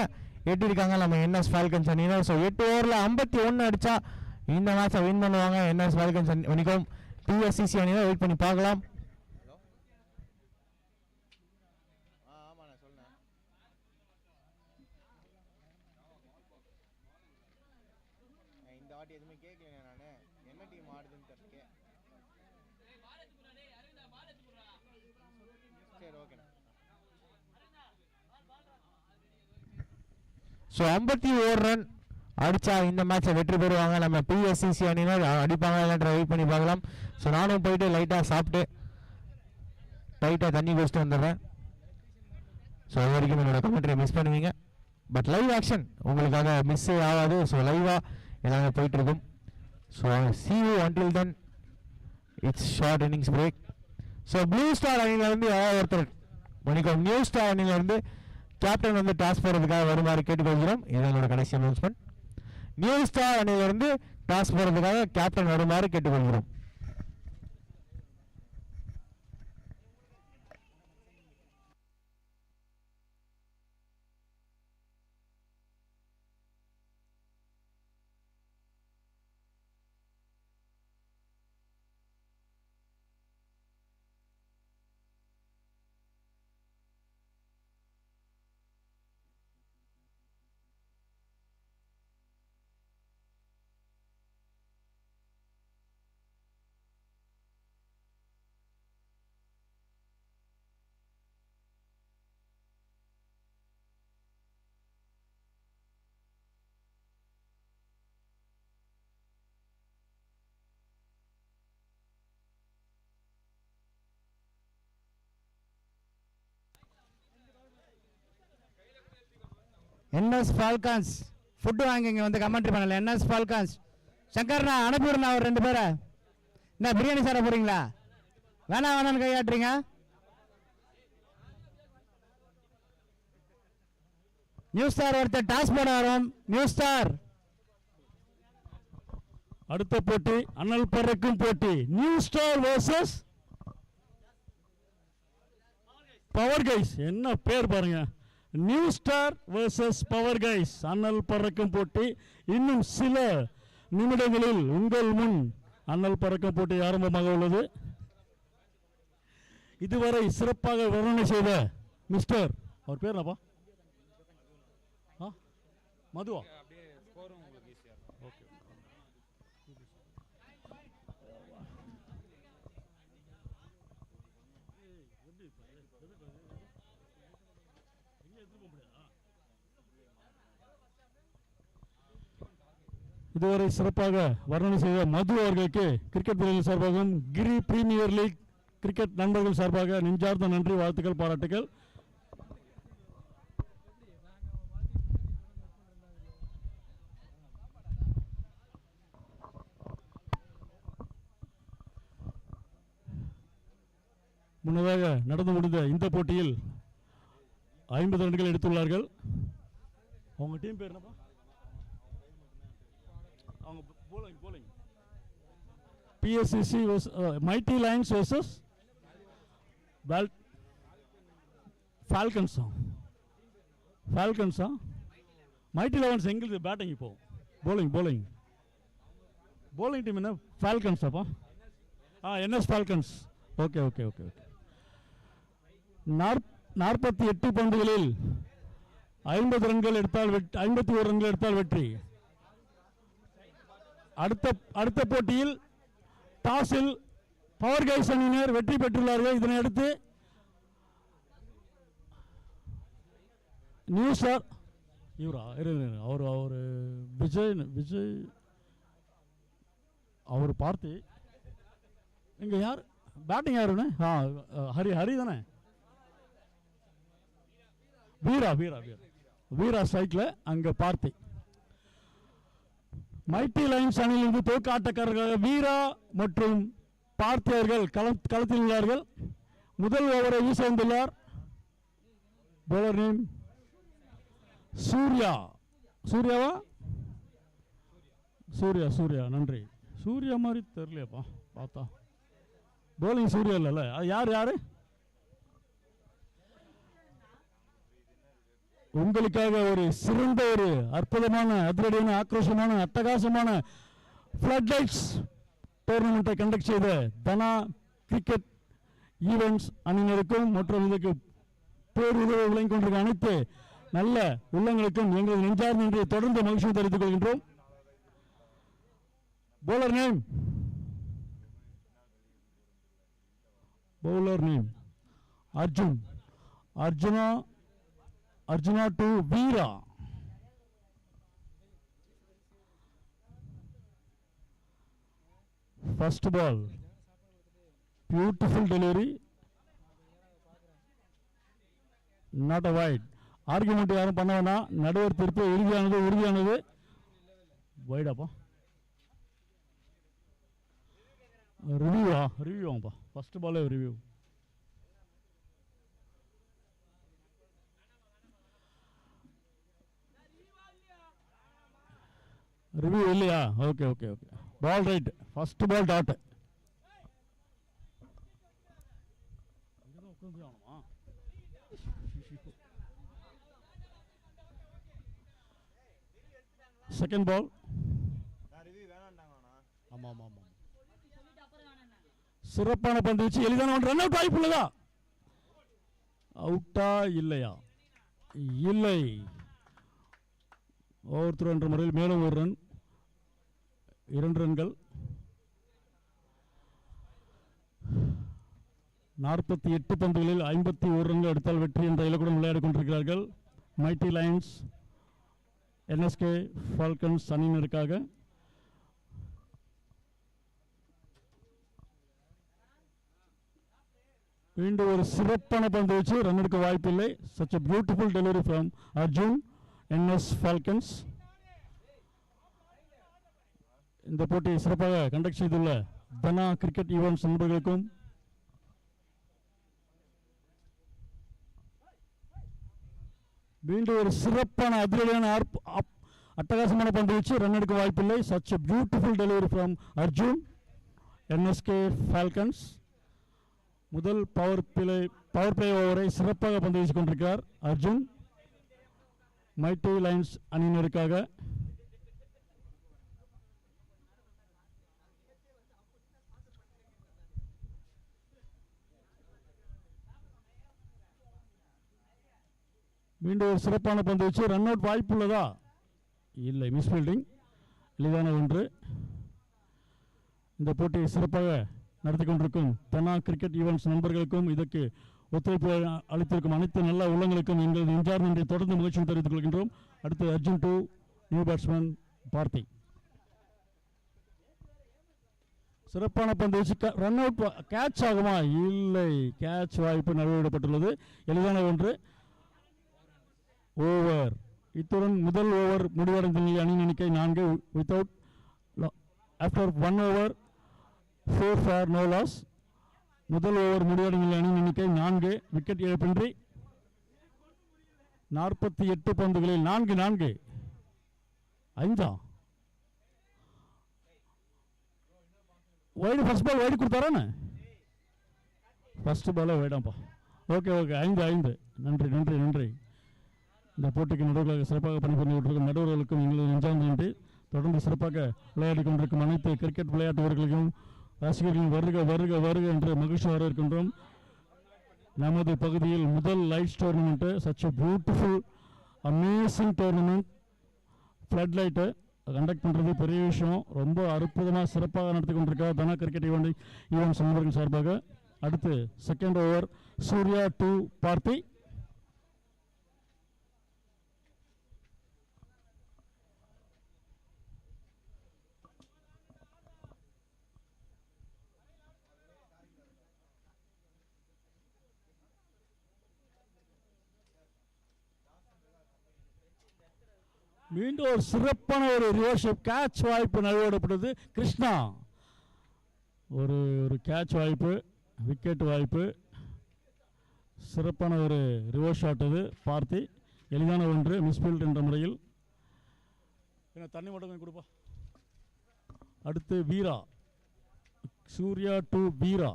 எட்டிருக்காங்க நம்ம என்எஸ் ஃபால்கன்ஸ் அணியினர். ஸோ 8 ஓவரில் 51 அடித்தா இந்த மேட்சை வின் பண்ணுவாங்க என்எஸ் ஃபால்கன்ஸ் மணிக்கும். டிஎஸ்சிசி அணியினர் வெயிட் பண்ணி பார்க்கலாம். ஸோ 51 ரன் அடித்தா இந்த மேட்சை வெற்றி பெறுவாங்க. நம்ம பிஎஸ்சிசி அணியினர் அடிப்பாங்க இல்லைன்ற வெயிட் பண்ணி பார்க்கலாம். ஸோ நானும் போயிட்டு லைட்டாக சாப்பிட்டு லைட்டாக தண்ணி குடிச்சிட்டு வந்துடுறேன். ஸோ அது வரைக்கும் என்னோட கமெண்ட்ரியை மிஸ் பண்ணுவீங்க. பட் லைவ் ஆக்ஷன் உங்களுக்காக மிஸ்ஸே ஆகாது. ஸோ லைவாக எல்லாமே போயிட்டுருக்கும். So see you until then. It's short innings break. So blue star அணியிலேருந்து யாராவது ஒருத்தர் மணிக்கம் நியூ ஸ்டார் அணியிலேருந்து கேப்டன் வந்து டாஸ் போடுறதுக்காக வருமாறு கேட்டுக்கொள்கிறோம். இது எங்களோட கடைசி அனௌன்ஸ்மெண்ட். நியூ ஸ்டார் அணியிலிருந்து டாஸ் போடுறதுக்காக கேப்டன் வருமாறு கேட்டுக்கொள்கிறோம். என்எஸ் ஃபால்கான்ஸ் ஃபுட்டு வாங்கிங்க வந்து கமெண்ட்ரி பண்ணல. என்எஸ் ஃபால்கான்ஸ் சங்கர்ண்ணா அனுப்பிவிடுண்ணா ஒரு 2 பேரை. என்ன பிரியாணி சாப்பிட போகிறீங்களா? வேணான்னு கையாட்டுறீங்க. நியூ ஸ்டார் ஒருத்தர் டாஸ் போட வரும். நியூ ஸ்டார் அடுத்த போட்டி அனல் பறக்கும் போட்டி. New star versus power guys. என்ன பேர் பாருங்க, new star versus power guys. அனல் பறக்கும் போட்டி இன்னும் சில நிமிடங்களில் உங்கள் முன் அனல் பறக்கும் போட்டி ஆரம்பமாக உள்ளது. இதுவரை சிறப்பாக வர்ணனை செய்த மிஸ்டர், அவர் பேர் என்னப்பா? மதுவா? இதுவரை சிறப்பாக வர்ணனை செய்த மது அவர்களுக்கு கிரிக்கெட் வீரர்கள் சார்பாகவும் கிரி பிரீமியர் லீக் கிரிக்கெட் நண்பர்கள் சார்பாக நெஞ்சார்ந்த நன்றி, வாழ்த்துக்கள், பாராட்டுகள். முன்னதாக நடந்து முடிந்த இந்த போட்டியில் 50 ரன்கள் எடுத்துள்ளார்கள். அவங்க டீம் பேர் என்னப்பா? அவங்க bowling PSCC Mighty Lions versus Falcons. Mighty Lions எங்களுக்கு பேட்டிங். இப்போ bowling டீம் என்ன? Falcons அப்பா. NS Falcons. ஓகே. 48 பந்துகளில் 51 ரன்கள் எடுத்தால் வெற்றி. அடுத்த போட்டியில் டாஸில் பவர் கைஸ் அணியினர் வெற்றி பெற்றுள்ளார்கள். இதனை அடுத்து நியூ ஸ்டார் அவர் விஜய் அவர் பார்த்து இங்க யார் பேட்டிங் யாருன்னு? ஹரி தானே? வீரா ஸ்ட்ரைக்ல அங்க பார்த்தி. மைட்டி லைன்ஸ் அணியிலிருந்து தோக்க ஆட்டக்காரர்கள் வீரா மற்றும் பார்த்தியர்கள் களத்தில் உள்ளார்கள். முதல் ஓவரை வீச வந்துள்ளார். Bowler name சூர்யாவா? சூர்யா நன்றி. சூர்யா மாதிரி தெரியலையாப்பா பார்த்தா. பவுலிங் சூர்யா இல்லைல்ல, அது யாரு? உங்களுக்காக ஒரு சிறந்த ஒரு அற்புதமான அதிரடியான ஆக்ரோஷமான அட்டகாசமான ஃப்ளட் லைட்ஸ் டோர்னமெண்ட்டை கண்டக்ட் செய்த தனா கிரிக்கெட் ஈவெண்ட்ஸ் அணியினருக்கும் மற்றும் இதற்கு பேருதவி விளங்கிக் கொண்டிருக்க அனைத்து நல்ல உள்ளங்களுக்கும் எங்களது நெஞ்சார்ந்த நன்றியை தொடர்ந்து மகிழ்ச்சி தெரிவித்துக் கொள்கின்றோம். Bowler name Arjuna to Veera. First ball, beautiful delivery, not a wide. Argument யாரும் பண்ண வேணாம், நடுவர் தீர்ப்பு உறுதியானது. Wide அப்பா. ரிவ்யூ ஆகும்பா. ஃபர்ஸ்ட் பாலே ரிவ்யூ. ரிவ்யூ இல்லையா? Okay. Ball right, first ball dot. Second ball. ஆமாம். சிறப்பான பந்து வச்சு எளிதான ஒன்று. ரன் அவுட் வாய்ப்பு உள்ளதா? அவுட்டா இல்லையா? இல்லை. ஓவர் என்ற முறையில் மேலும் ஒரு ரன், 2 ரன்கள். 48 பந்துகளில் 51 ரன்கள் எடுத்தால் வெற்றி என்ற இலக்குடன் விளையாடிக் கொண்டிருக்கிறார்கள் மைட்டி லயன்ஸ் NSK ஃபால்கன்ஸ் அணியினருக்காக. மீண்டும் ஒரு சிறப்பான பந்து வச்சு ரன் எடுக்க வாய்ப்பில்லை. such a beautiful delivery from Arjun NS Falcons. இந்த போட்டியை சிறப்பாக கண்டக்ட் செய்துள்ள தனா கிரிக்கெட் ஈவென்ட்ஸ் நண்பர்களுக்கும் மீண்டும் ஒரு சிறப்பான அதிரடியான அட்டகாசமான பந்து வச்சு ரன் எடுக்க வாய்ப்பில்லை. such a beautiful delivery from Arjun NSK Falcons. முதல் பவர் பிளே ஓவரை சிறப்பாக பந்து வீசிக் கொண்டிருக்கிறார் அர்ஜுன் மைட்டி லைன்ஸ் அணியினருக்காக. மீண்டும் ஒரு சிறப்பான பந்து வச்சு ரன் அவுட் வாய்ப்பு உள்ளதா? இல்லை, மிஸ்ஃபீல்டிங், எளிதான ஒன்று. இந்த போட்டியை சிறப்பாக நடத்தி கொண்டிருக்கும் தனா கிரிக்கெட் ஈவென்ட்ஸ் நண்பர்களுக்கும் இதற்கு ஒத்துழைப்பு அளித்திருக்கும் அனைத்து நல்ல உள்ளங்களுக்கும் எங்களது நெஞ்சார்ந்த நன்றி தொடர்ந்து முயற்சியும் தெரிவித்துக் கொள்கின்றோம். அடுத்து அர்ஜுன் டு நியூ பேட்ஸ்மேன் பார்த்தி. சிறப்பான பந்து வச்சு ரன் அவுட், கேட்ச் ஆகுமா? இல்லை, கேட்ச் வாய்ப்பு நழுவிடப்பட்டுள்ளது. எளிதான ஒன்று. ஓவர். இத்துடன் முதல் ஓவர் முடிவடைந்த அணியின் எண்ணிக்கை 4. Without after 1 over 4 for no loss. முதல் ஓவர் முடிவடைந்த அணியின் எண்ணிக்கை 4. விக்கெட் இழப்பின்றி 48 பந்துகளில் 4 5 வைடு. ஃபர்ஸ்ட் பால் வைடு கொடுத்தாரானே? ஃபர்ஸ்ட் பாலே வைடாப்பா. ஓகே 5. நன்றி. இந்த போட்டிக்கு நடுவர்களாக சிறப்பாக பணிபுரிந்து கொண்டிருக்கும் நடுவர்களுக்கும் எங்களது நெஞ்சார்ந்த நன்றி. தொடர்ந்து சிறப்பாக விளையாடி கொண்டிருக்கும் அனைத்து கிரிக்கெட் விளையாட்டு வீரர்களுக்கும் ரசிகர்களும் வருக என்று மகிழ்ச்சி வரவேற்கின்றோம். நமது பகுதியில் முதல் lights tournament, such a beautiful amazing tournament. Flood light conduct பண்ணுறது பெரிய விஷயம். ரொம்ப அற்புதமாக சிறப்பாக நடத்தி கொண்டிருக்கார் தனா கிரிக்கெட் ஈவென்ட்ஸ் நண்பர்கள் சார்பாக. அடுத்து செகண்ட் ஓவர் சூர்யா டு பார்த்தி. மீண்டும் ஒரு சிறப்பான ஒரு ரிவர்ஸ் கேட்ச் வாய்ப்பு நழுவிடப்பட்டது. கிருஷ்ணா ஒரு கேட்ச் வாய்ப்பு, விக்கெட் வாய்ப்பு. சிறப்பான ஒரு ரிவர்ஸ் ஷாட் அது. பார்த்தி எளிதான ஒன்று, மிஸ்ஃபீல்ட் என்ற முறையில். தண்ணி மட்டும் கொஞ்சம் கொடுப்பா. அடுத்து வீரா, சூர்யா டு வீரா.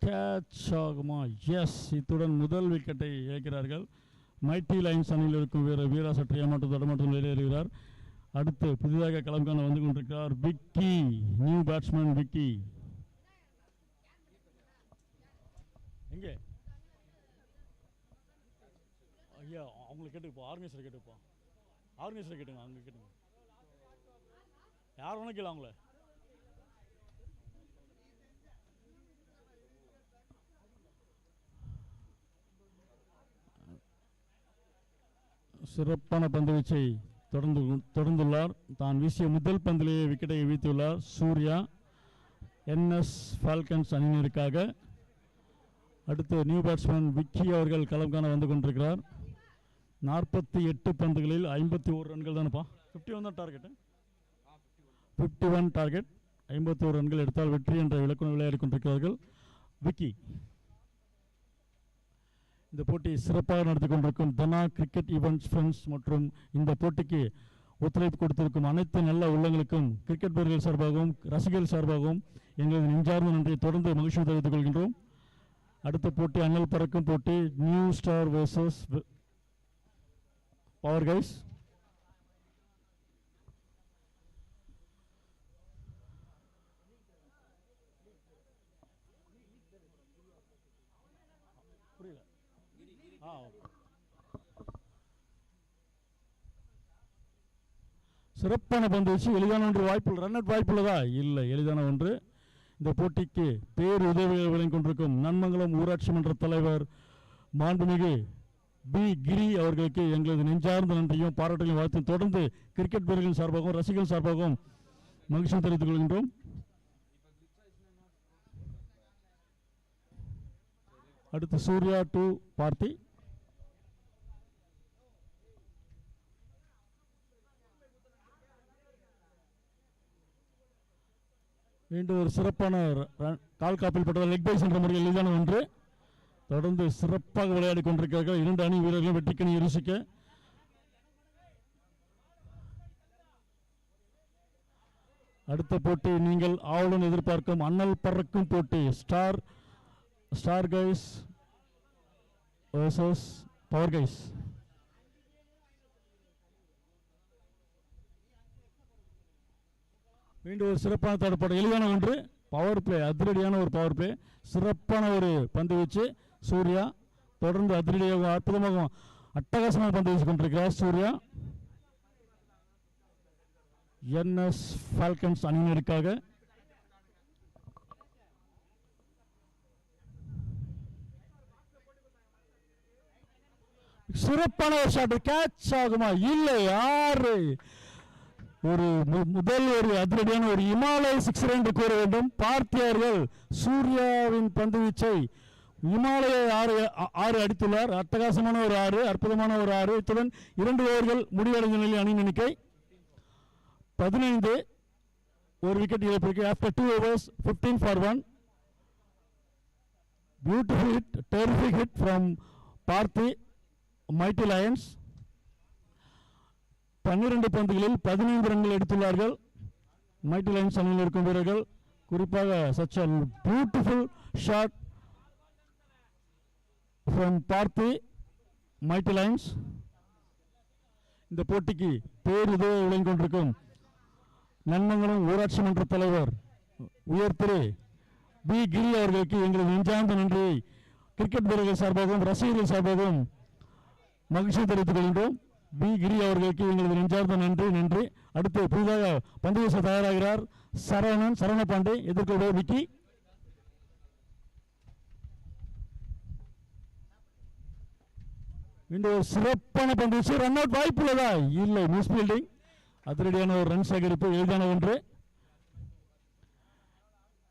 கேட்ச் ஆகுமா? எஸ். இத்துடன் முதல் விக்கெட்டை இழக்கிறார்கள் மைட்டி லைன்ஸ் அணியில் இருக்கும் வீரா சற்று ஏமாற்றம் தடமாற்றம் வெளியேறுகிறார். அடுத்து புதிதாக களம் காண வந்து கொண்டிருக்கிறார் விக்கி, நியூ பேட்ஸ்மேன் விக்கி. எங்கே ஐயா அவங்களை கேட்டுப்பா, ஆர்கனைசரை கேட்டுப்பா, ஆர்கனைசரை கேட்டுங்க, அங்கே கேட்டுங்க. யார் வேணா கேளு அவங்கள. சிறப்பான பந்து வீச்சை தொடர்ந்துள்ளார். தான் வீசிய முதல் பந்திலேயே விக்கெட்டை வீழ்த்தியுள்ளார் சூர்யா. என்எஸ் ஃபால்கன்ஸ் அணியினருக்காக அடுத்து நியூ பேட்ஸ்மேன் விக்கி அவர்கள் களம் காண வந்து கொண்டிருக்கிறார். 48 பந்துகளில் 51 ரன்கள் தானப்பா. 51 தான் டார்கெட்டு. 51 டார்கெட், 51 ரன்கள் எடுத்தால் வெற்றி என்ற இலக்குடன் விளையாடி கொண்டிருக்கிறார்கள் விக்கி. இந்த போட்டி சிறப்பாக நடத்தி கொண்டிருக்கும் தனா கிரிக்கெட் ஈவெண்ட்ஸ் ஃப்ரெண்ட்ஸ் மற்றும் இந்த போட்டிக்கு ஒத்துழைப்பு கொடுத்திருக்கும் அனைத்து நல்ல உள்ளங்களுக்கும் கிரிக்கெட் வீரர்கள் சார்பாகவும் ரசிகர்கள் சார்பாகவும் எங்களது நெஞ்சார்ந்த நன்றியை தொடர்ந்து மகிழ்ச்சி தெரிவித்துக் கொள்கின்றோம். அடுத்த போட்டி அண்ணல் பறக்கும் போட்டி new star versus power guys. சிறப்பான பந்து வச்சு எளிதான ஒன்று வாய்ப்பு, ரன் அவுட் வாய்ப்புள்ளதா? இல்லை, எளிதான ஒன்று. இந்த போட்டிக்கு பேர் உதவிகளை வழங்கிக் கொண்டிருக்கும் நன்மங்கலம் ஊராட்சி மன்ற தலைவர் மாண்புமிகு பி கிரி அவர்களுக்கு எங்களது நெஞ்சார்ந்த நன்றியும் பாராட்டுகளையும் வாழ்த்து தொடர்ந்து கிரிக்கெட் வீரர்களின் சார்பாகவும் ரசிகர்கள் சார்பாகவும் மகிழ்ச்சி தெரிவித்துக் கொள்கின்றோம். அடுத்து சூர்யா டு பார்த்தி. மீண்டும் ஒரு சிறப்பான கால் காப்பில் பட்டதால் லெக் பைஸ் என்ற முறையில் எளிதான ஒன்று. தொடர்ந்து சிறப்பாக விளையாடி கொண்டிருக்கிறார்கள் இரண்டு அணி வீரர்களும் வெற்றிக்கணி ருசிக்க. அடுத்த போட்டி நீங்கள் ஆவலுடன் எதிர்பார்க்கும் அண்ணல் பறக்கும் போட்டி star guys versus power guys. மீண்டும் ஒரு சிறப்பான தடுப்பாடு, எளிதான ஒன்று. பவர் பிளே, அதிரடியான ஒரு பவர் பிளே, சிறப்பான ஒரு பந்து வீச்சு சூர்யா. தொடர்ந்து அதிரடியாக அற்புதமாக அட்டகாசமாக பந்து வீசி கொண்டிருக்கிறார் சூர்யா. என்எஸ் ஃபால்கன்ஸ் அணியினருக்காக சிறப்பான ஒரு ஷாட். கேட்ச் ஆகுமா? இல்லை. யாரு ஒரு முதல் ஒரு அதிரடியான ஒரு இமாலய சிக்ஸர் என்று கூற வேண்டும். பார்த்தியார்கள் சூர்யாவின் பந்து வீச்சை இமாலய ஆறு அடித்துள்ளார். அட்டகாசமான ஒரு 6, அற்புதமான ஒரு 6. இத்துடன் 2 ஓவர்கள் முடிவடைந்த நிலையில் அணி எண்ணிக்கை 15. ஒரு விக்கெட் இழப்பிற்கு after 2 overs 15 for 1. Beautiful hit, terrific hit from Parthi mighty lions. 12 பந்துகளில் 15 ரன்கள் எடுத்துள்ளார்கள் மைட்டி லயன்ஸ் அணியில் இருக்கும் வீரர்கள். குறிப்பாக such a beautiful shot from Parthi mighty lions. இந்த போட்டிக்கு பேருதவி விளங்கிக் கொண்டிருக்கும் நன்மங்கலம் ஊராட்சி மன்ற தலைவர் உயர் திரு பி கிரி அவர்களுக்கு எங்களது நெஞ்சார்ந்த நன்றியை கிரிக்கெட் வீரர்கள் சார்பாகவும் ரசிகர்கள் சார்பாகவும் மகிழ்ச்சி தெரிவித்துக் கொள்கின்றோம். பி கிரி அவர்களுக்கு எங்களது நெஞ்சார்ந்த நன்றி. அடுத்து புதிதாக பந்து வீச தயாராகிறார் சரவண பாண்டே. எதிர்கொள்வது விக்கி. இந்த ஒரு சிறப்பான பந்து வீச்சு. ரன் அவுட் வாய்ப்பு உள்ளதா? இல்லை. Miss fielding. அதிரடியான ஒரு ரன் சேகரிப்பு, எளிதான ஒன்று.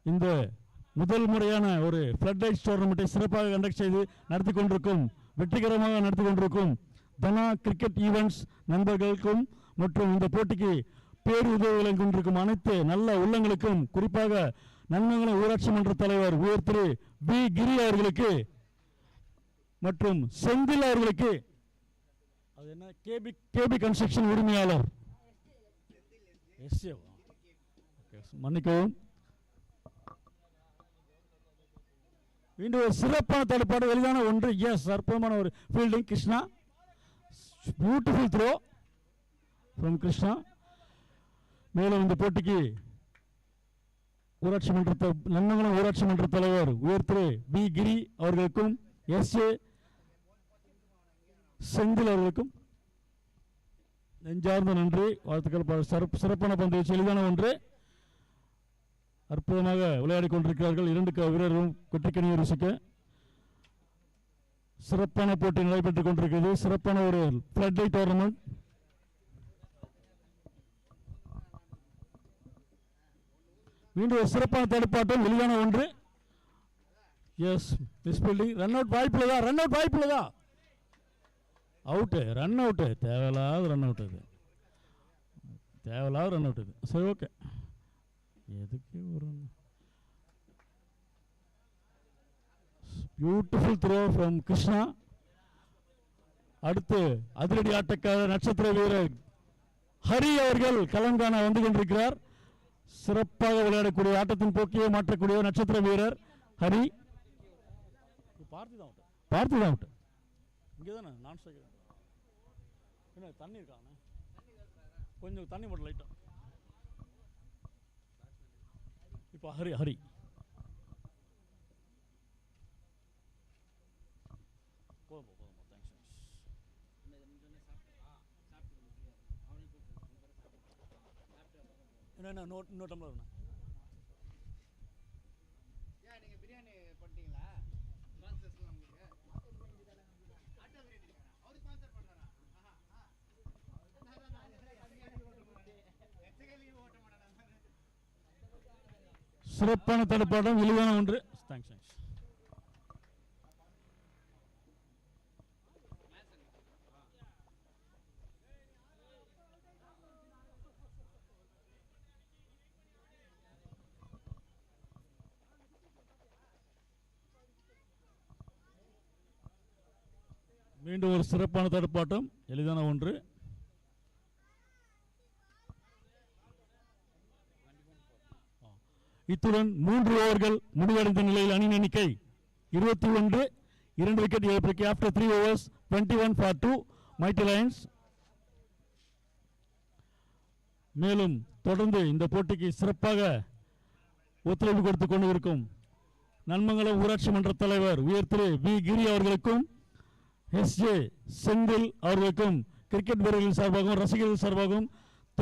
இந்த முதல் முறையான ஒரு ஃப்ளட் லைட்ஸ் டோர்னமெண்ட்டை சிறப்பாக கண்டக்ட் செய்து வெற்றிகரமாக நடத்தி கொண்டிருக்கும் தனா கிரிக்கெட் ஈவெண்ட்ஸ் நண்பர்களுக்கும் மற்றும் இந்த போட்டிக்கு பேருதவி வழங்கிக் கொண்டிருக்கும் அனைத்து நல்ல உள்ளங்களுக்கும், குறிப்பாக நன்மங்கலம் ஊராட்சி மன்ற தலைவர் உயர் திரு பி கிரி அவர்களுக்கு மற்றும் செந்தில் அவர்களுக்கு, அது என்ன கேபி கன்ஸ்ட்ரக்ஷன் உரிமையாளர் மன்னிக்கவும். மீண்டும் ஒரு சிறப்பான தடுப்பாடு, எளிதான ஒன்று. எஸ், அற்புதமான ஒரு fielding Krishna. Beautiful throw from Krishna. மேலும் இந்த போட்டிக்கு நன்மங்கலம் ஊராட்சி மன்ற தலைவர் உயர் திரு பி கிரி அவர்களுக்கும் எஸ் ஏ செந்தில் அவர்களுக்கும் நெஞ்சார்ந்த நன்றி, வாழ்த்துக்கள். சிறப்பான பந்து வீச்சு, எளிதான ஒன்று. அற்புதமாக விளையாடி கொண்டிருக்கிறார்கள் 2 வீரர்களும் வெற்றிக்கனியை ருசிக்க. சிறப்பான போட்டி நடைபெற்றுக் கொண்டிருக்கிறது. சிறப்பான ஒரு ஃப்ளட் லைட் டோர்னமெண்ட். மீண்டும் ஒரு சிறப்பான தடுப்பாட்டம், எளிதான ஒன்று. Yes, miss fielding. Run out வாய்ப்புள்ளதா? அவுட்டு, ரன் அவுட்டு, தேவையில்லாத ரன் அவுட் இது. சரி, ஓகே. எதுக்கு ஒரு பியூட்டிஃபுல் த்ரோ ஃப்ரம் கிருஷ்ணா. அடுத்து அதிரடி ஆட்டக்கார நட்சத்திர வீரர் ஹரி அவர்கள் களம் காண வந்து கொண்டிருக்கிறார். சிறப்பாக விளையாடக்கூடிய, ஆட்டத்தின் போக்கியை மாற்றக்கூடிய நட்சத்திர வீரர் ஹரி. பார்த்தி தான் அவுட். இங்கே தானே நான் என்ன தண்ணி இருக்காங்க, கொஞ்சம் தண்ணி மட்டும் லைட்டா. இப்போ ஹரி போதும், தேங்க்ஸ். என்ன இன்னொரு டம்ளர் வேணும். சிறப்பான தடுப்பாட்டம், எளிதான ஒன்று. தேங்க்ஸ். மீண்டும் ஒரு சிறப்பான தடுப்பாட்டம், எளிதான ஒன்று. இத்துடன் 3 ஓவர்கள் முடிவடைந்த நிலையில் அணி எண்ணிக்கை 21, 2 விக்கெட் இழப்பிற்கு. After 3 overs 21 for 2 mighty Lions. மேலும் தொடர்ந்து இந்த போட்டிக்கு சிறப்பாக ஒத்துழைப்பு கொடுத்துக் கொண்டு இருக்கும் நன்மங்கலம் ஊராட்சி மன்ற தலைவர் உயர் திரு வி கிரி அவர்களுக்கும், எஸ்ஜே செந்தில் அவர்களுக்கும், கிரிக்கெட் வீரர்களின் சார்பாகவும் ரசிகர்கள் சார்பாகவும்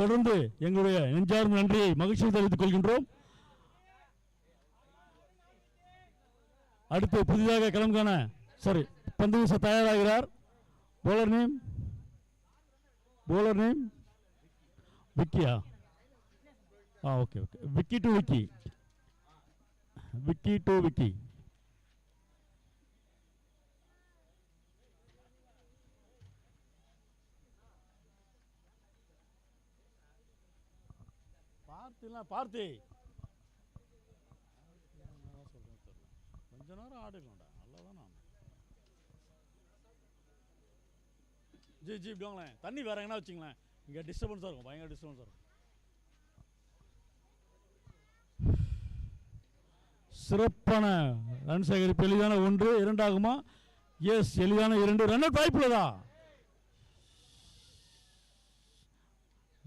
தொடர்ந்து எங்களுடைய நெஞ்சார்ந்த நன்றியை மகிழ்ச்சியை தெரிவித்துக் கொள்கின்றோம். அடுத்து புதிதாக களம் காண பந்து வீச தயாராகிறார். போலர் நேம் விக்கியா? ஓகே. விக்கி டு விக்கி. பார்த்தி கொஞ்ச நேரம் ஆடுங்களா, நல்லாதானே. ஜி இப்படிவாங்களேன், தண்ணி வேற எங்கன்னா வச்சுங்களேன், இங்கே டிஸ்டர்பன்ஸாக இருக்கும், பயங்கர டிஸ்டர்பன்ஸாக இருக்கும். சிறப்பான ரன் சேகரிப்பு, எளிதான ஒன்று. 2 ஆகுமா? எஸ், எளிதான 2. ரன் அவுட் வாய்ப்புள்ளதா?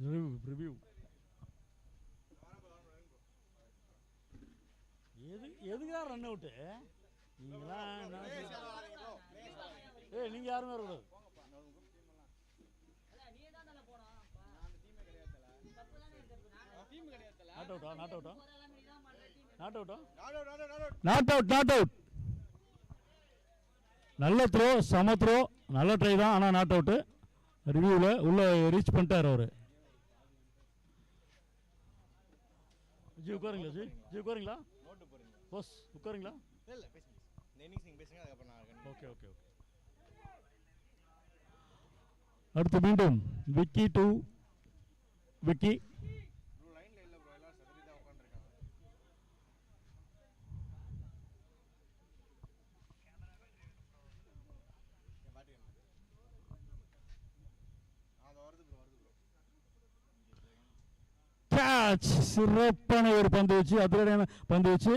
ரிவ்யூ. எதுக்குதான் ரன் அவுட்டு? நீங்க யாருமே வரக்கூடாது. Not out. நல்ல த்ரோ, சம த்ரோ, நல்ல ட்ரை தான், ஆனால் நாட் அவுட். ரிவ்யூவில் உள்ள ரீச் பண்ணிட்டார் அவரு. ஜி உட்காருங்களா? போஸ் உட்காருங்களா? ஓகே. அடுத்து மீண்டும் விக்கி டு விக்கி. சிறப்பான ஒரு பந்து வச்சு, அதிரடியான பந்து வச்சு,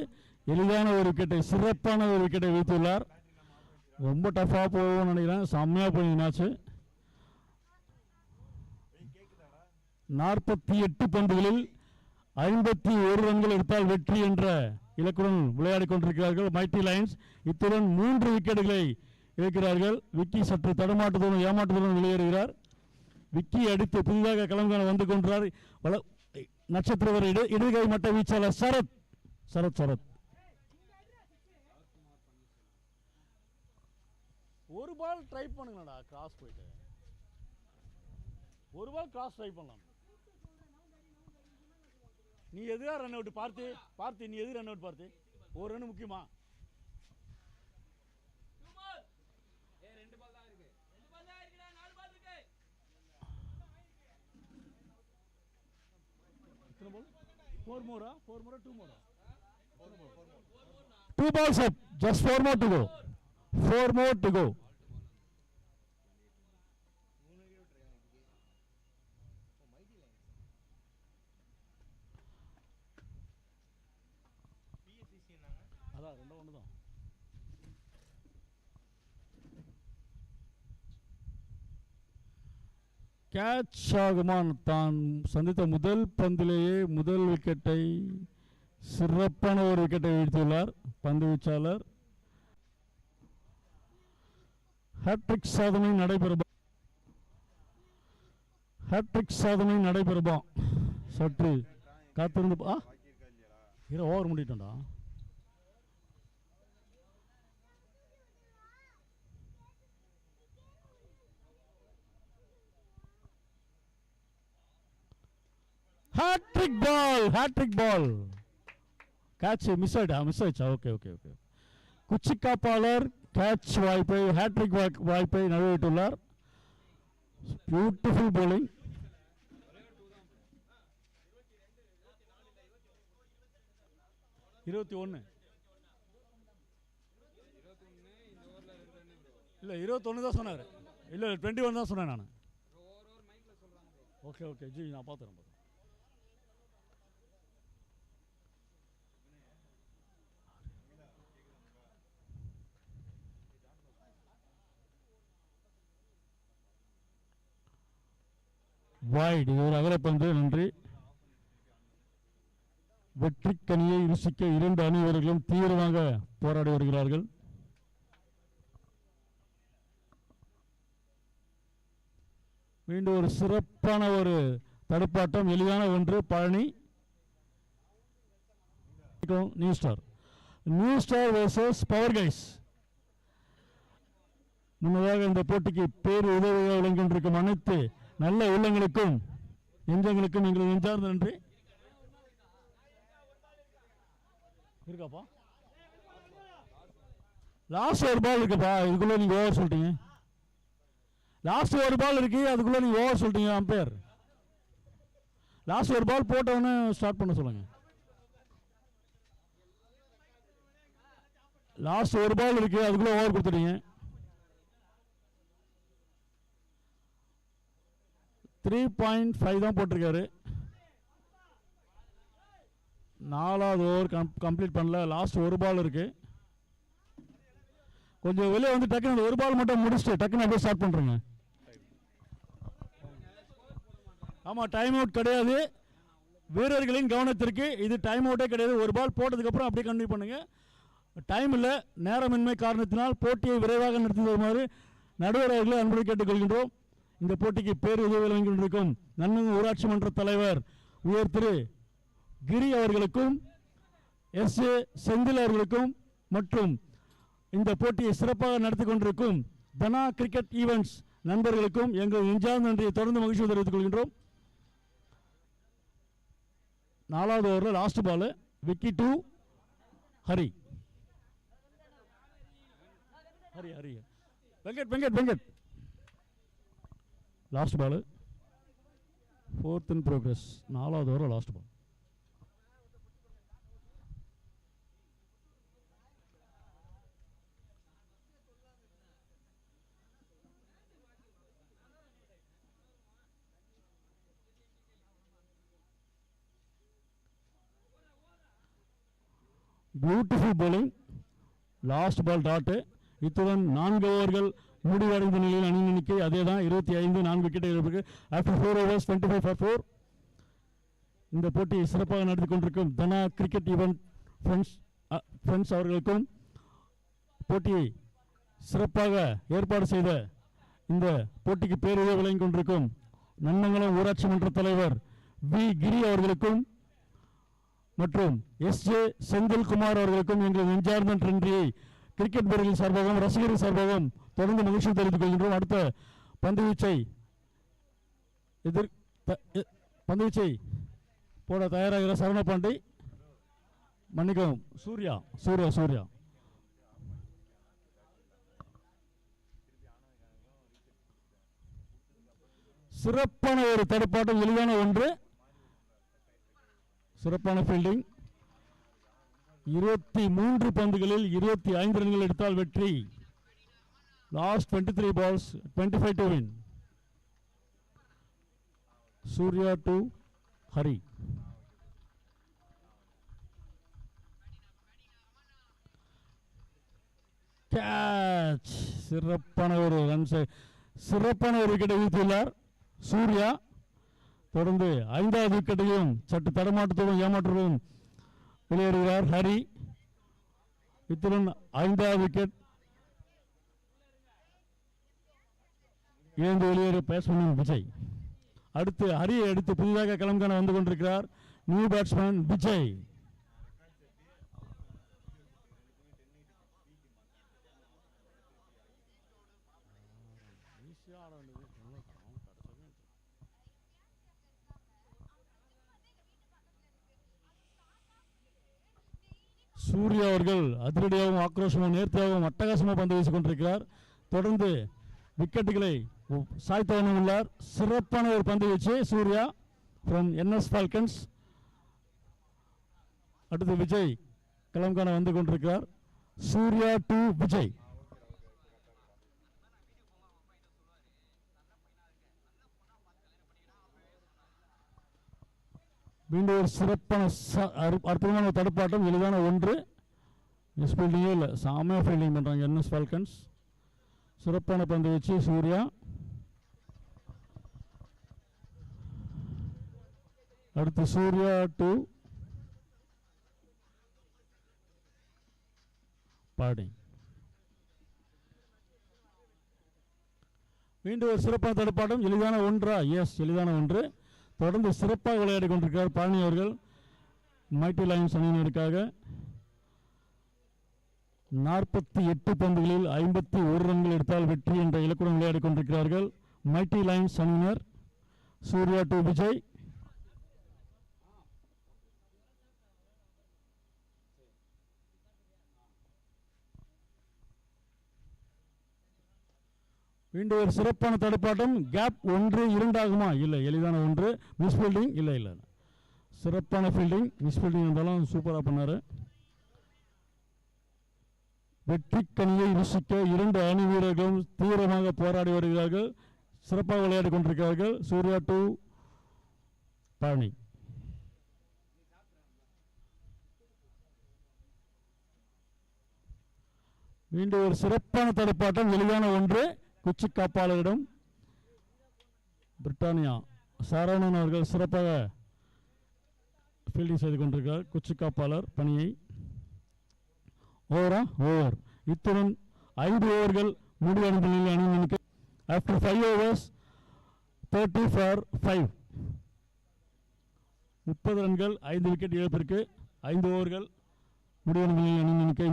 எளிதான ஒரு விக்கெட்டை, சிறப்பான ஒரு விக்கெட்டை வைத்துள்ளார். ரொம்ப டஃபாக போகும்னு நினைக்கிறேன். செம்மையாக போய் மேட்ச்சு. 48 பந்துகளில் 51 ரன்கள் எடுத்தால் வெற்றி என்ற இலக்குடன் விளையாடி கொண்டிருக்கிறார்கள் மைட்டி லயன்ஸ். இத்துடன் 3 விக்கெட்டுகளை இழக்கிறார்கள். விக்கி சற்று தடுமாற்றத்துடன் ஏமாற்றத்துடன் வெளியேறுகிறார். விக்கி அடித்து புதிதாக களம் வந்து கொண்டார் நட்சத்திர இடதுகை மட்ட வீச்சாளர் சரத் சரத் சரத். ஒரு பால் ட்ரை பண்ணுங்கடா, கிராஸ் போயிட்டு ஒரு பால் கிராஸ் ட்ரை பண்ணலாம். நீ எதுனா ரன் அவுட் பார்த்து நீ எது ரன் அவுட் பார்த்து ஒரு ரன் முக்கியமா? Four more, two more. 2 balls up, just 4 more to go. 4 more to go. அதான் ரெண்டு ஒன்று தான். கேட்ச் ஆகுமான் தான் சந்தித்த முதல் பந்திலேயே முதல் விக்கெட்டை சிறப்பான ஒரு விக்கெட்டை வீழ்த்தியுள்ளார் பந்து வீச்சாளர். ஹேட்ரிக் சாதனை நடைபெறுமா சற்று காத்திருந்து ஓவர் முடிட்டா. ஹேட்ரிக் பால் கேட்ச் மிஸ் ஆயிடுச்சா? ஓகே. குச்சி காப்பாளர் கேட்ச் வாய்ப்பை ஹேட்ரிக் வாய்ப்பை நழுவிட்டுள்ளார். Beautiful bowling. இல்ல 21 தான் சொன்னாரு. இல்ல 21 தான் சொன்னேன் நான். ஓகே ஜி நான் பார்த்துறேன். வைட், இது ஒரு அகலப்பந்து. நன்றி. வெற்றிக்கனியை ருசிக்க 2 அணி வீரர்களும் தீவிரமாக போராடி வருகிறார்கள். மீண்டும் ஒரு சிறப்பான ஒரு தடுப்பாட்டம், எளிதான ஒன்று. Palani new star versus power guys. முன்னதாக இந்த போட்டிக்கு பேர் உதவியாக விளங்கின்றிருக்கும் அனைத்து நல்ல உள்ளங்களுக்கும் நெஞ்சங்களுக்கும் எங்களுக்கு நெஞ்சார்ந்த நன்றி. இருக்காப்பா, லாஸ்ட் ஒரு பால் இருக்குப்பா, இதுக்குள்ள நீங்க ஓவர் சொல்லிட்டீங்க. லாஸ்ட் ஒரு பால் இருக்கு, அதுக்குள்ள நீங்க ஓவர் சொல்லிட்டீங்க. அம்பையர் லாஸ்ட் ஒரு பால் போட்டவொன்னே ஸ்டார்ட் பண்ண சொல்லுங்க. லாஸ்ட் ஒரு பால் இருக்கு, அதுக்குள்ள ஓவர் கொடுத்துட்டீங்க. 3.5 தான் போட்டிருக்காரு. 4வது ஓவர் கம்ப்ளீட் பண்ணல. லாஸ்ட் ஒரு பால் இருக்கு. கொஞ்சம் வெளியே வந்து டக்குனு ஒரு பால் மட்டும் முடிச்சுட்டு டக்குனு அப்படியே ஸ்டார்ட் பண்றேங்க. ஆமா, டைம் அவுட் கிடையாது. வீரர்களின் கவனத்திற்கு இது டைம் அவுட்டே கிடையாது. ஒரு பால் போட்டதுக்கு அப்புறம் அப்படியே கண்டினியூ பண்ணுங்க. டைம் இல்லை, நேரமின்மை காரணத்தினால் போட்டியை விரைவாக நடத்தி வருமாறு நடுவர் அவர்களை அன்புடன் கேட்டுக்கொள்கின்றோம். இந்த போட்டிக்கு பேர் உதவி வழங்கிக் கொண்டிருக்கும் நன்மங்க ஊராட்சி மன்ற தலைவர் உயர் திரு கிரி அவர்களுக்கும் எஸ்.ஏ. செந்தில் அவர்களுக்கும் மற்றும் இந்த போட்டியை சிறப்பாக நடத்தி கொண்டிருக்கும் தனா கிரிக்கெட் ஈவெண்ட்ஸ் நண்பர்களுக்கும் எங்கள் நெஞ்சார்ந்த நன்றியை தொடர்ந்து மகிழ்ச்சி தெரிவித்துக் கொள்கின்றோம். 4வது ஓவரில் last ball Vicky to Hari Venkat last ball 4th in progress. 4வது over last ball. Beautiful bowling. Last ball dot. இத்துடன் 4 ஓவர்கள் முடிவடைந்த நிலையில் அணி எண்ணிக்கை அதே தான் 25, 4 விக்கெட் இழப்புக்கு. After 4 overs 25 for 4. இந்த போட்டியை சிறப்பாக நடத்தி கொண்டிருக்கும் தனா கிரிக்கெட் ஈவெண்ட் ஃப்ரெண்ட்ஸ் அவர்களுக்கும் போட்டியை சிறப்பாக ஏற்பாடு செய்த இந்த போட்டிக்கு பேருதவி வழங்கிக் கொண்டிருக்கும் நன்மங்கலம் ஊராட்சி மன்ற தலைவர் வி கிரி அவர்களுக்கும் மற்றும் எஸ்ஜே செந்தில்குமார் அவர்களுக்கும் எங்கள் நெஞ்சார்ந்த நன்றியை கிரிக்கெட் வீரர்கள் சார்பாகவும் ரசிகர்கள் சார்பாகவும் தொடர்ந்து மகிழ்ச்சி தெரிவித்துக் கொள்கின்றோம். அடுத்த பந்துவீச்சை போட தயாராகிற சரணபாண்டி, மன்னிக்கவும், சூர்யா சிறப்பான ஒரு தடுப்பாட்டம், எளிதான ஒன்று, சிறப்பான ஃபீல்டிங். 23 பந்துகளில் 25 ரன்கள் எடுத்தால் வெற்றி. Last 23 balls, 25 to win. Surya to Hari. Catch. சிறப்பான ஒரு ரன்ஸை, சிறப்பான ஒரு விக்கெட்டை வீழ்த்தியுள்ளார் சூர்யா. தொடர்ந்து 5வது விக்கெட்டையும் சற்று தடமாட்டத்துடன் ஏமாற்றுடன் வெளியேறுகிறார் ஹரி. இத்துடன் 5வது விக்கெட் இழந்து வெளியேறிய பேட்ஸ்மேன் விஜய். அடுத்து ஹரியை அடுத்து புதிதாக களம் காண வந்து கொண்டிருக்கிறார் நியூ பேட்ஸ்மேன் விஜய். சூர்யா அவர்கள் அதிரடியாகவும் ஆக்ரோஷமாகவும் நேர்த்தியாகவும் அட்டகாசமாக பந்து வீசிக் கொண்டிருக்கிறார். தொடர்ந்து விக்கெட்டுகளை சாய்த்தவனும் உள்ளார். சிறப்பான ஒரு பந்து வீச்சு சூர்யா ஃப்ரம் NS ஃபால்கன்ஸ். அடுத்து விஜய் களம் காண வந்து கொண்டிருக்கிறார். சூர்யா டு விஜய். மீண்டும் ஒரு சிறப்பான அற்புதமான தடுப்பாட்டம், எளிதான ஒன்று. மிஸ் ஃபீல்டிங்கே இல்லை, சாமையாக ஃபீல்டிங் பண்ணுறாங்க NS ஃபால்கன்ஸ். சிறப்பான பந்து வச்சு சூர்யா. அடுத்து சூர்யா டு பாடி. மீண்டும் ஒரு சிறப்பான தடுப்பாட்டம், எளிதான ஒன்றா? எஸ், எளிதான ஒன்று. தொடர்ந்து சிறப்பாக விளையாடி கொண்டிருக்கிறார் பழனி அவர்கள் மைட்டி லைன்ஸ் அணியினருக்காக. 48 பந்துகளில் 51 ரன்கள் எடுத்தால் வெற்றி என்ற இலக்குடன் விளையாடி கொண்டிருக்கிறார்கள் மைட்டி லைன்ஸ் அணியினர். சூர்யா டு விஜய். மீண்டும் ஒரு சிறப்பான தடுப்பாட்டம். கேப் 1, 2 ஆகுமா? இல்லை, எளிதான ஒன்று. மிஸ் ஃபீல்டிங் இல்லை, சிறப்பான ஃபீல்டிங். மிஸ் ஃபீல்டிங் இருந்தாலும் சூப்பராக பண்ணார். வெற்றி கனியை ருசிக்க 2 அணி வீரர்களும் தீவிரமாக போராடி வருகிறார்கள். சிறப்பாக விளையாடி கொண்டிருக்கிறார்கள். சூர்யா டு பழனி. மீண்டும் ஒரு சிறப்பான தடுப்பாட்டம், எளிதான ஒன்று. குச்சி காப்பாளரிடம் பிரிட்டானியா சரவணன் அவர்கள் சிறப்பாக ஃபீல்டிங் செய்து கொண்டிருக்கிறார் குச்சி காப்பாளர் பணியை. ஓவர். இத்துடன் 5 ஓவர்கள் முடிவடைந்த நிலையில் அணியினருக்கு ஆஃப்டர் 5 overs 30 for 5 30 ரன்கள் 5 விக்கெட் இழப்பிற்கு. 5 ஓவர்கள் முடிவடைந்த நிலையில் அணியினருக்கு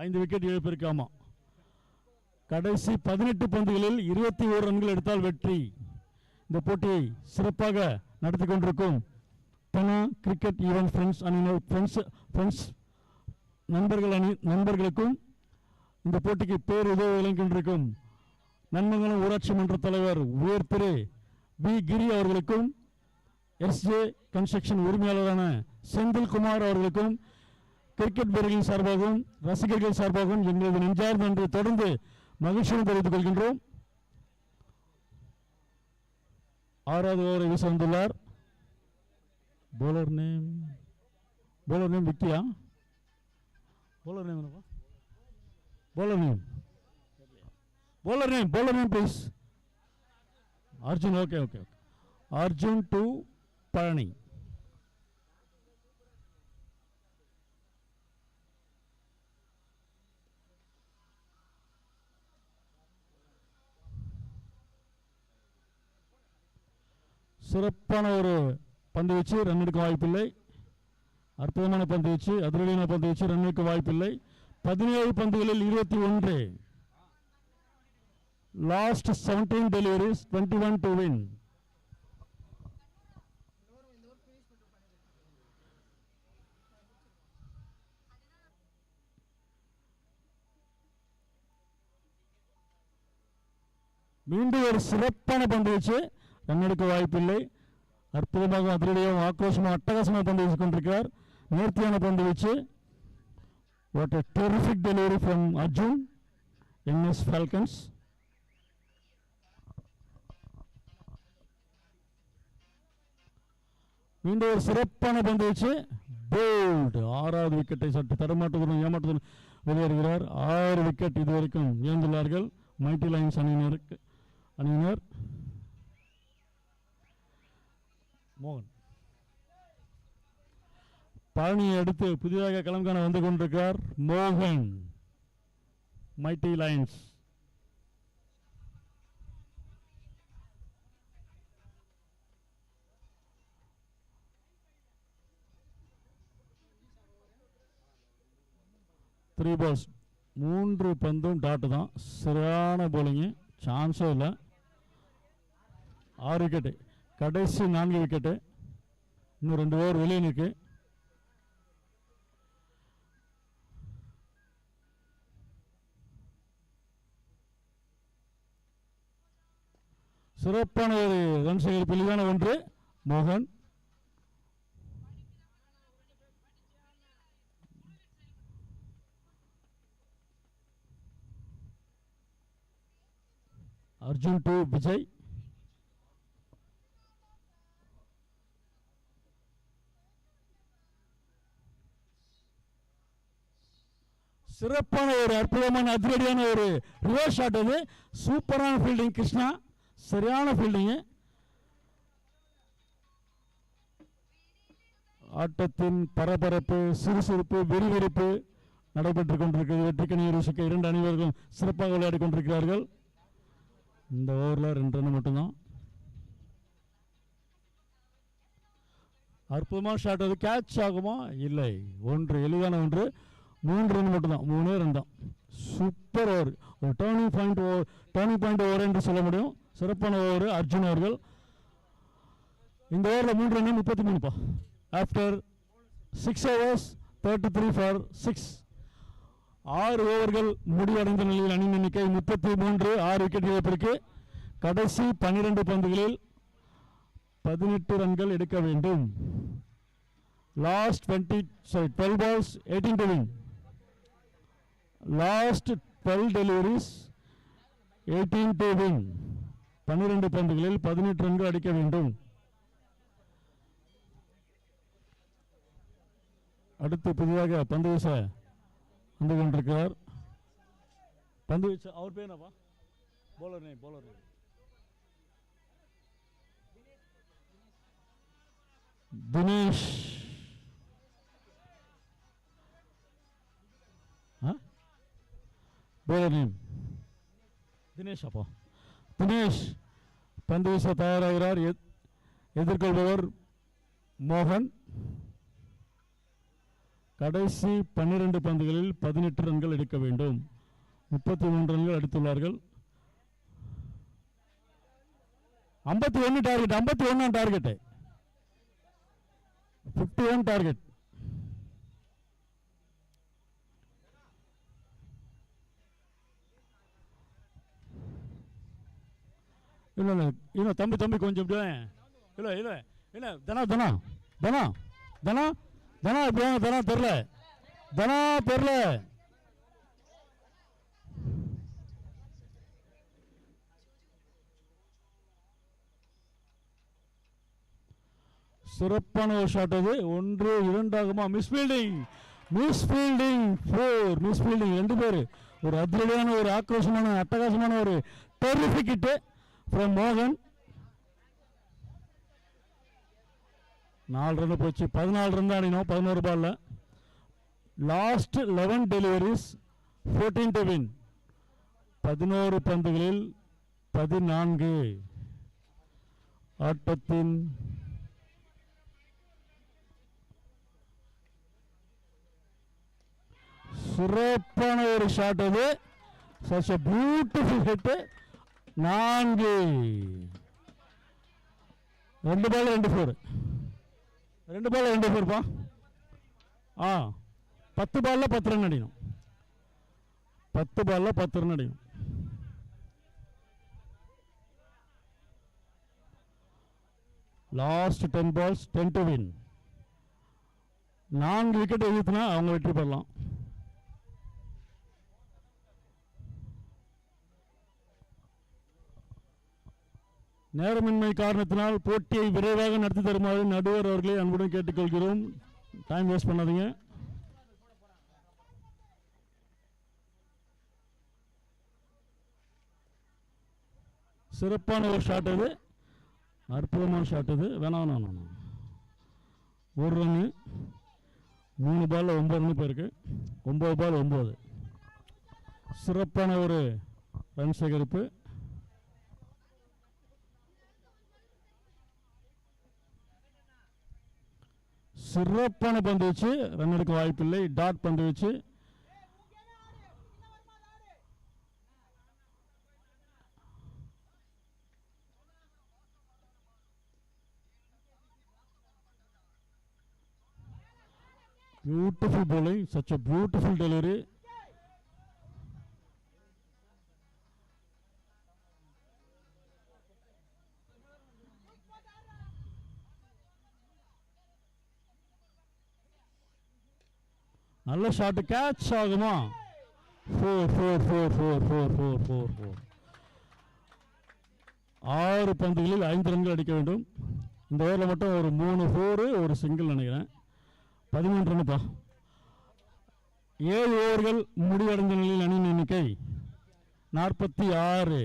5 விக்கெட் இழப்பிற்கு. ஆமாம், கடைசி 18 பந்துகளில் 21 ரன்கள் எடுத்தால் வெற்றி. இந்த போட்டியை சிறப்பாக நடத்தி கொண்டிருக்கும் தனா கிரிக்கெட் ஈவென்ட் ஃப்ரெண்ட்ஸ் அணியினர் ஃப்ரெண்ட்ஸ் நண்பர்களுக்கும் இந்த போட்டிக்கு பேர் உதவி வழங்கிக்கொண்டிருக்கும் நன்மங்கலம் ஊராட்சி மன்ற தலைவர் உயர் திரு வி கிரி அவர்களுக்கும் எஸ்ஜே கன்ஸ்ட்ரக்ஷன் உரிமையாளரான செந்தில்குமார் அவர்களுக்கும் கிரிக்கெட் வீரர்களின் சார்பாகவும் ரசிகர்கள் சார்பாகவும் எங்களது நெஞ்சார்ந்த நன்றி தொடர்ந்து மகிழ்ச்சியுடன் தெரிவித்துக் கொள்கின்றோம். 6வது ஓவரை வீச வந்துள்ளார். போலர் நேம் விக்கியா? Bowler name please. Arjun. Okay. Arjun to Palani. சிறப்பான ஒரு பந்து வீச்சு, ரன் எடுக்க வாய்ப்பில்லை. அற்புதமான பந்து வீச்சு, அதிரடியான பந்து வீச்சு, ரன் எடுக்க வாய்ப்பில்லை. 17 பந்துகளில் 21. Last 17 deliveries, 21 to win. மீண்டும் ஒரு சிறப்பான பந்து வீச்சு, ரன் எடுக்க வாய்ப்பில்லை. அற்புதமாக அதிரடியாக ஆக்ரோஷமாக அட்டகாசமாக பந்து வீசி கொண்டிருக்கிறார். நேர்த்தியான பந்து வீச்சு. What a terrific delivery from Arjun, NS Falcons. மீண்டும் ஒரு சிறப்பான பந்து வீச்சு, போல்ட். 6வது விக்கெட்டை சற்று தடமாட்டத்துடன் ஏமாற்றத்துடன் வெளியேறுகிறார். 6 விக்கெட் இதுவரைக்கும் இழந்துள்ளார்கள் மைட்டி லைன்ஸ் அணியினர். மோகன் பழனியை அடுத்து புதிதாக களம் காண வந்து கொண்டிருக்கிறார் மோகன், மைட்டி லைன்ஸ். த்ரீ பால்ஸ், 3 பந்தும் டாட்டு தான். சரியான போலிங்கு, சான்ஸே இல்லை. 6 விக்கெட்டு, கடைசி 4 விக்கெட்டு. இன்னும் 2 ஓவர் வெளியே நிற்கு. சிறப்பான ஒரு ரன் சேகரிப்பு, எளிதான ஒன்று. மோகன் அர்ஜுன் டு விஜய். சிறப்பான ஒரு அற்புதமான அதிரடியான ஒரு ரிவர்ஸ் ஷாட். அது சூப்பரான ஃபீல்டிங் கிருஷ்ணா, சரியான ஃபீல்டிங்கு. ஆட்டத்தின் பரபரப்பு, சுறுசுறுப்பு, விறுவிறுப்பு நடைபெற்றுக் கொண்டிருக்கிறது. வெற்றிக்கணியை ருசிக்க 2 அணிவர்களும் சிறப்பாக விளையாடி கொண்டிருக்கிறார்கள். இந்த ஓவரில் 2 ரன் மட்டும்தான். அற்புதமான ஷாட். அது கேட்ச் ஆகுமா? இல்லை, ஒன்று எளிதான ஒன்று. 3 ரன் மட்டும்தான், 3 ரன் தான். சூப்பர் ஓவர், ஒரு டேர்னிங் பாயிண்ட் ஓவர் என்று சொல்ல முடியும். சிறப்பான ஓவர் அர்ஜுன் அவர்கள். இந்த ஓவரில் 3 ரன் 33பா. After 6 overs 33 for 6. 6 ஓவர்கள் முடிவடைந்த நிலையில் அணி எண்ணிக்கை 33, 6 விக்கெட் இழப்பிற்கு. கடைசி 12 பந்துகளில் 18 ரன்கள் எடுக்க வேண்டும். Last 12 balls 18 to win. Last 12 deliveries 18 to win. 12 பந்துகளில் 18 ரன்கள் அடிக்க வேண்டும். அடுத்து புதிதாக பந்து வீச வந்து கொண்டிருக்கிறார். பந்து வீச அவர் பேர் என்னப்பா? Bowler Dinesh. Bowler name Dinesh. அப்பா தினேஷ் பந்து வீச தயாராகிறார். எதிர்கொள்பவர் மோகன். கடைசி 12 பந்துகளில் 18 ரன்கள் எடுக்க வேண்டும். 33 ரன்கள் அடித்துள்ளார்கள். 51 டார்கெட், 51 டார்கெட், 51 டார்கெட். இல்லை தம்பி கொஞ்சம் இல்லை தனா தெரில. சிறப்பான ஒரு ஷாட். அது 1, 2 மிஸ் ஃபீல்டிங் 4 மிஸ் ஃபீல்டிங். 2 பேர். ஒரு அதிரடியான ஒரு ஆக்ரோஷமான அட்டகாசமான ஒரு டெரிஃபிக் ஹிட் ஃப்ரம் மோகன். 4 ரன் போச்சு. 14 ரன் தான் அடினோம் 11 பால்ல. Last 11 deliveries 14 to win. 11 பந்துகளில் 14. ஆட்டத்தின் சிறப்பான ஒரு ஷாட் அது. such a beautiful hit. 4 2 பால் 2 4 2 பால் 2 4 பா. 10 பால்ல 10 ரன் அடிக்கணும். 10 பால்ல 10 ரன் அடிக்கணும். Last 10 balls 10 to win. 4 wicket வீழ்த்தினா அவங்க வெற்றி பெறலாம். நேரமின்மை காரணத்தினால் போட்டியை விரைவாக நடத்தி தருமாறு நடுவர் அவர்களை அன்புடன் கேட்டுக்கொள்கிறோம். டைம் வேஸ்ட் பண்ணாதீங்க. சிறப்பான ஒரு ஷாட் அது, அற்புதமான ஷாட் அது. வேணாம் ஒரு ரன்னு 3 பால்ல 9 ரன்னு போயிருக்கு. 9 பால் 9. சிறப்பான ஒரு ரன் சேகரிப்பு. சிறப்பான பந்து வச்சு ரன் எடுக்க வாய்ப்பில்லை. டாட் பந்து வச்சு beautiful bowling, such a beautiful delivery. நல்ல ஷாட். கேட்ச் ஆகுமா? 4 6 பந்துகளில் 5 ரன்கள் அடிக்க வேண்டும். இந்த ஓவரில் மட்டும் ஒரு 3 4 ஒரு சிங்கிள் நினைக்கிறேன். 13 ரன்னுப்பா. 7 ஓவர்கள் முடிவடைந்த நிலையில் அணியின் எண்ணிக்கை 46.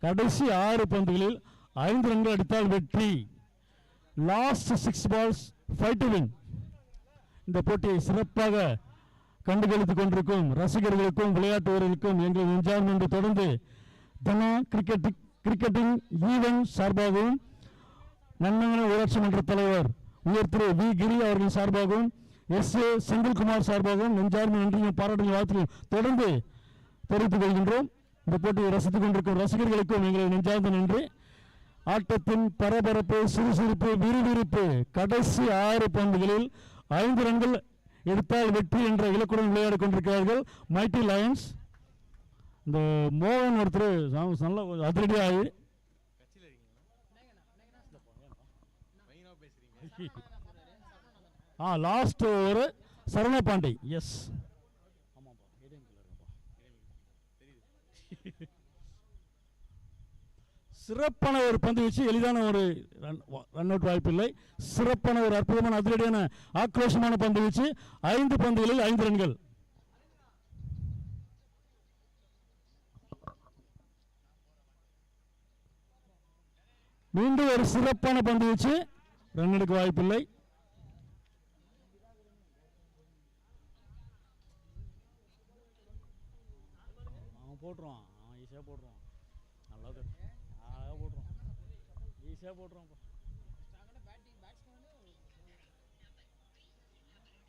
கடைசி 6 பந்துகளில் 5 ரன்கள் அடித்தால் வெற்றி. Last 6 balls 5 to win. இந்த போட்டியை சிறப்பாக கண்டுகளித்துக் கொண்டிருக்கும் ரசிகர்களுக்கும் விளையாட்டு வீரர்களுக்கும் எங்கள் நெஞ்சார்ந்த தொடர்ந்து தனா கிரிக்கெட்டிங் ஈவென்ட் சார்பாகவும் நன்னங்கன ஊராட்சி மன்ற தலைவர் உயர் திரு வி கிரி அவர்களின் சார்பாகவும் SA செந்தில்குமார் சார்பாகவும் நெஞ்சார்ந்த நன்றியும் பாராட்டுகள் வாழ்த்துக்கள் தொடர்ந்து தெரிவித்துக் கொள்கின்றோம். இந்த போட்டியை ரசித்துக் கொண்டிருக்கும் ரசிகர்களுக்கும் எங்களை நெஞ்சார்ந்த நன்றி. ஆட்டத்தின் பரபரப்பு, சுறுசுறுப்பு, விறுவிறுப்பு. கடைசி 6 பந்துகளில் 5 ரன்கள் எடுத்தால் வெற்றி என்ற இலக்குடன் விளையாடி கொண்டிருக்கிறார்கள் மைட்டி லயன்ஸ். இந்த மோகன் ஒருத்தர் நல்ல அதிரடி ஆகி last over Saravana Pandey. Yes சிறப்பான ஒரு பந்து வீச்சு. எளிதான ஒரு ரன் அவுட் வாய்ப்பில்லை. சிறப்பான ஒரு அற்புதமான அதிரடியான ஆக்ரோஷமான பந்து வீச்சு. 5 பந்துகளில் 5 ரன்கள். மீண்டும் ஒரு சிறப்பான பந்து வீச்சு. ரன் எடுக்க வாய்ப்பில்லை. போட்டுருவான் ஈஸியாக போட்டுருவான். நல்லா போட்டுருவான் ஈஸியாக போட்டுருவான்.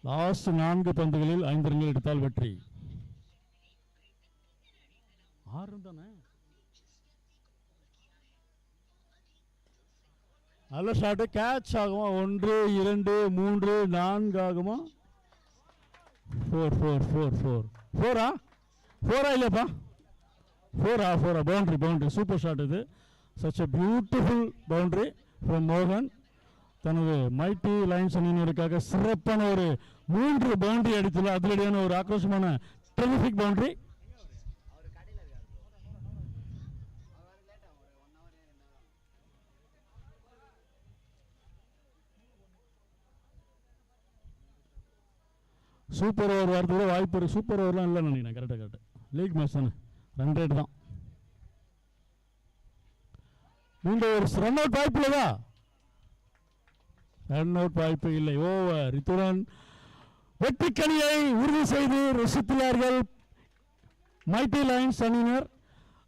லாஸ்ட் 4 பந்துகளில் 5 ரன்கள் எடுத்தால் வெற்றி. 6 தானே. நல்ல ஷாட். கேட்ச் ஆகுமா? 1 2 3 4 ஆகுமா? 4 இல்லப்பா. 4 பவுண்டரி சூப்பர் ஷாட் இது. such a beautiful boundary from மோகன். தனது மைட்டி லைன்ஸ் அணியினருக்காக சிறப்பான ஒரு 3 பவுண்டரி அடித்துள்ள அதிரடியான ஒரு ஆக்ரோஷமான டெரிஃபிக் பவுண்டரி. சூப்பர் ஓவர் வரதுக்கு வாய்ப்பு இருக்கு. சூப்பர் ஓவர்லாம் இல்லைன்னு நினைக்கிறேன். கரெக்டாக லீக் மேட்ச் தானே. ரன் ரேட் தான். மீண்டும் ஒரு ரன் அவுட் வாய்ப்பு இல்லையா? ரன் அவுட் வாய்ப்பு இல்லை. ஓவர். இத்துடன் வெற்றிக்கணியை உறுதி செய்து ரசித்துள்ளார்கள் மைட்டி லைன்ஸ் அணியினர்.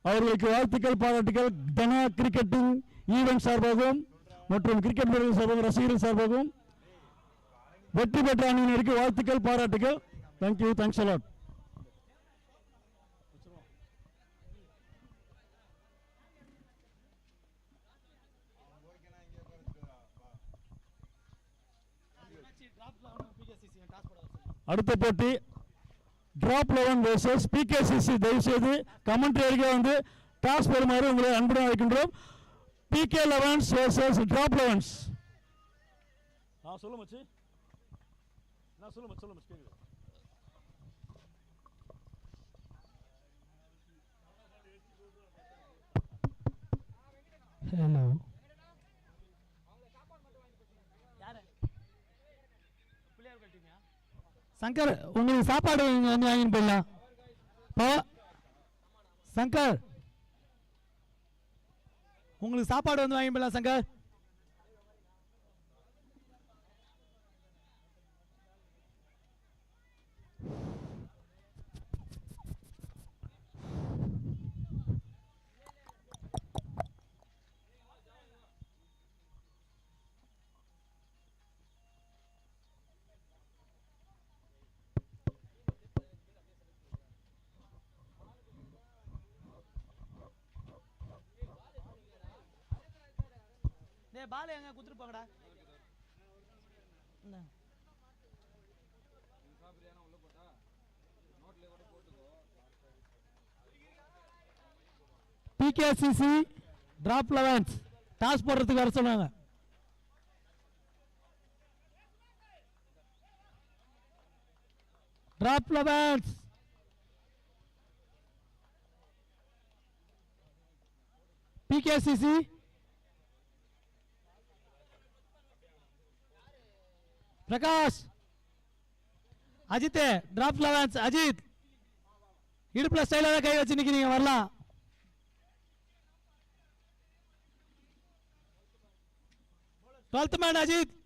அவர்களுக்கு வாழ்த்துக்கள், பாராட்டுகள் தனா கிரிக்கெட்டிங் ஈவென்ட் சார்பாகவும் மற்றும் கிரிக்கெட் வீரர்கள் சார்பாகவும் ரசிகர்கள் சார்பாகவும் வெற்றி பெற்ற அணியினருக்கு வாழ்த்துக்கள், பாராட்டுகள். Thank you, thanks a lot. அடுத்த போட்டி டிராப் 11 vs PKCC. தயவுசெய்து கமெண்ட்ரி அருகே வந்து டாஸ் பெறுமாறு உங்களை அன்புடன் அழைக்கின்றோம். PK11 vs drop 11. சொல்ல மச்சி, நான் சொல்ல மச்சி கேக்குது. ஹலோ சங்கர், உங்களுக்கு சாப்பாடு இங்க வந்து வாங்கிட்டு போயிடலாம். சங்கர், உங்களுக்கு சாப்பாடு வந்து வாங்கி போயிடலாம் சங்கர். பால் எங்க குத்துட்டு போங்கடா. PKCC டிராப் 11 டாஸ் போடுறதுக்கு வர சொன்னாங்க. Drop 11 PKCC. Prakash, Ajith drop 11. Ajith இடுப்புல ஸ்டைலா கை வச்சு நிக்கிறீங்க, வரலாம். 12th man Ajith.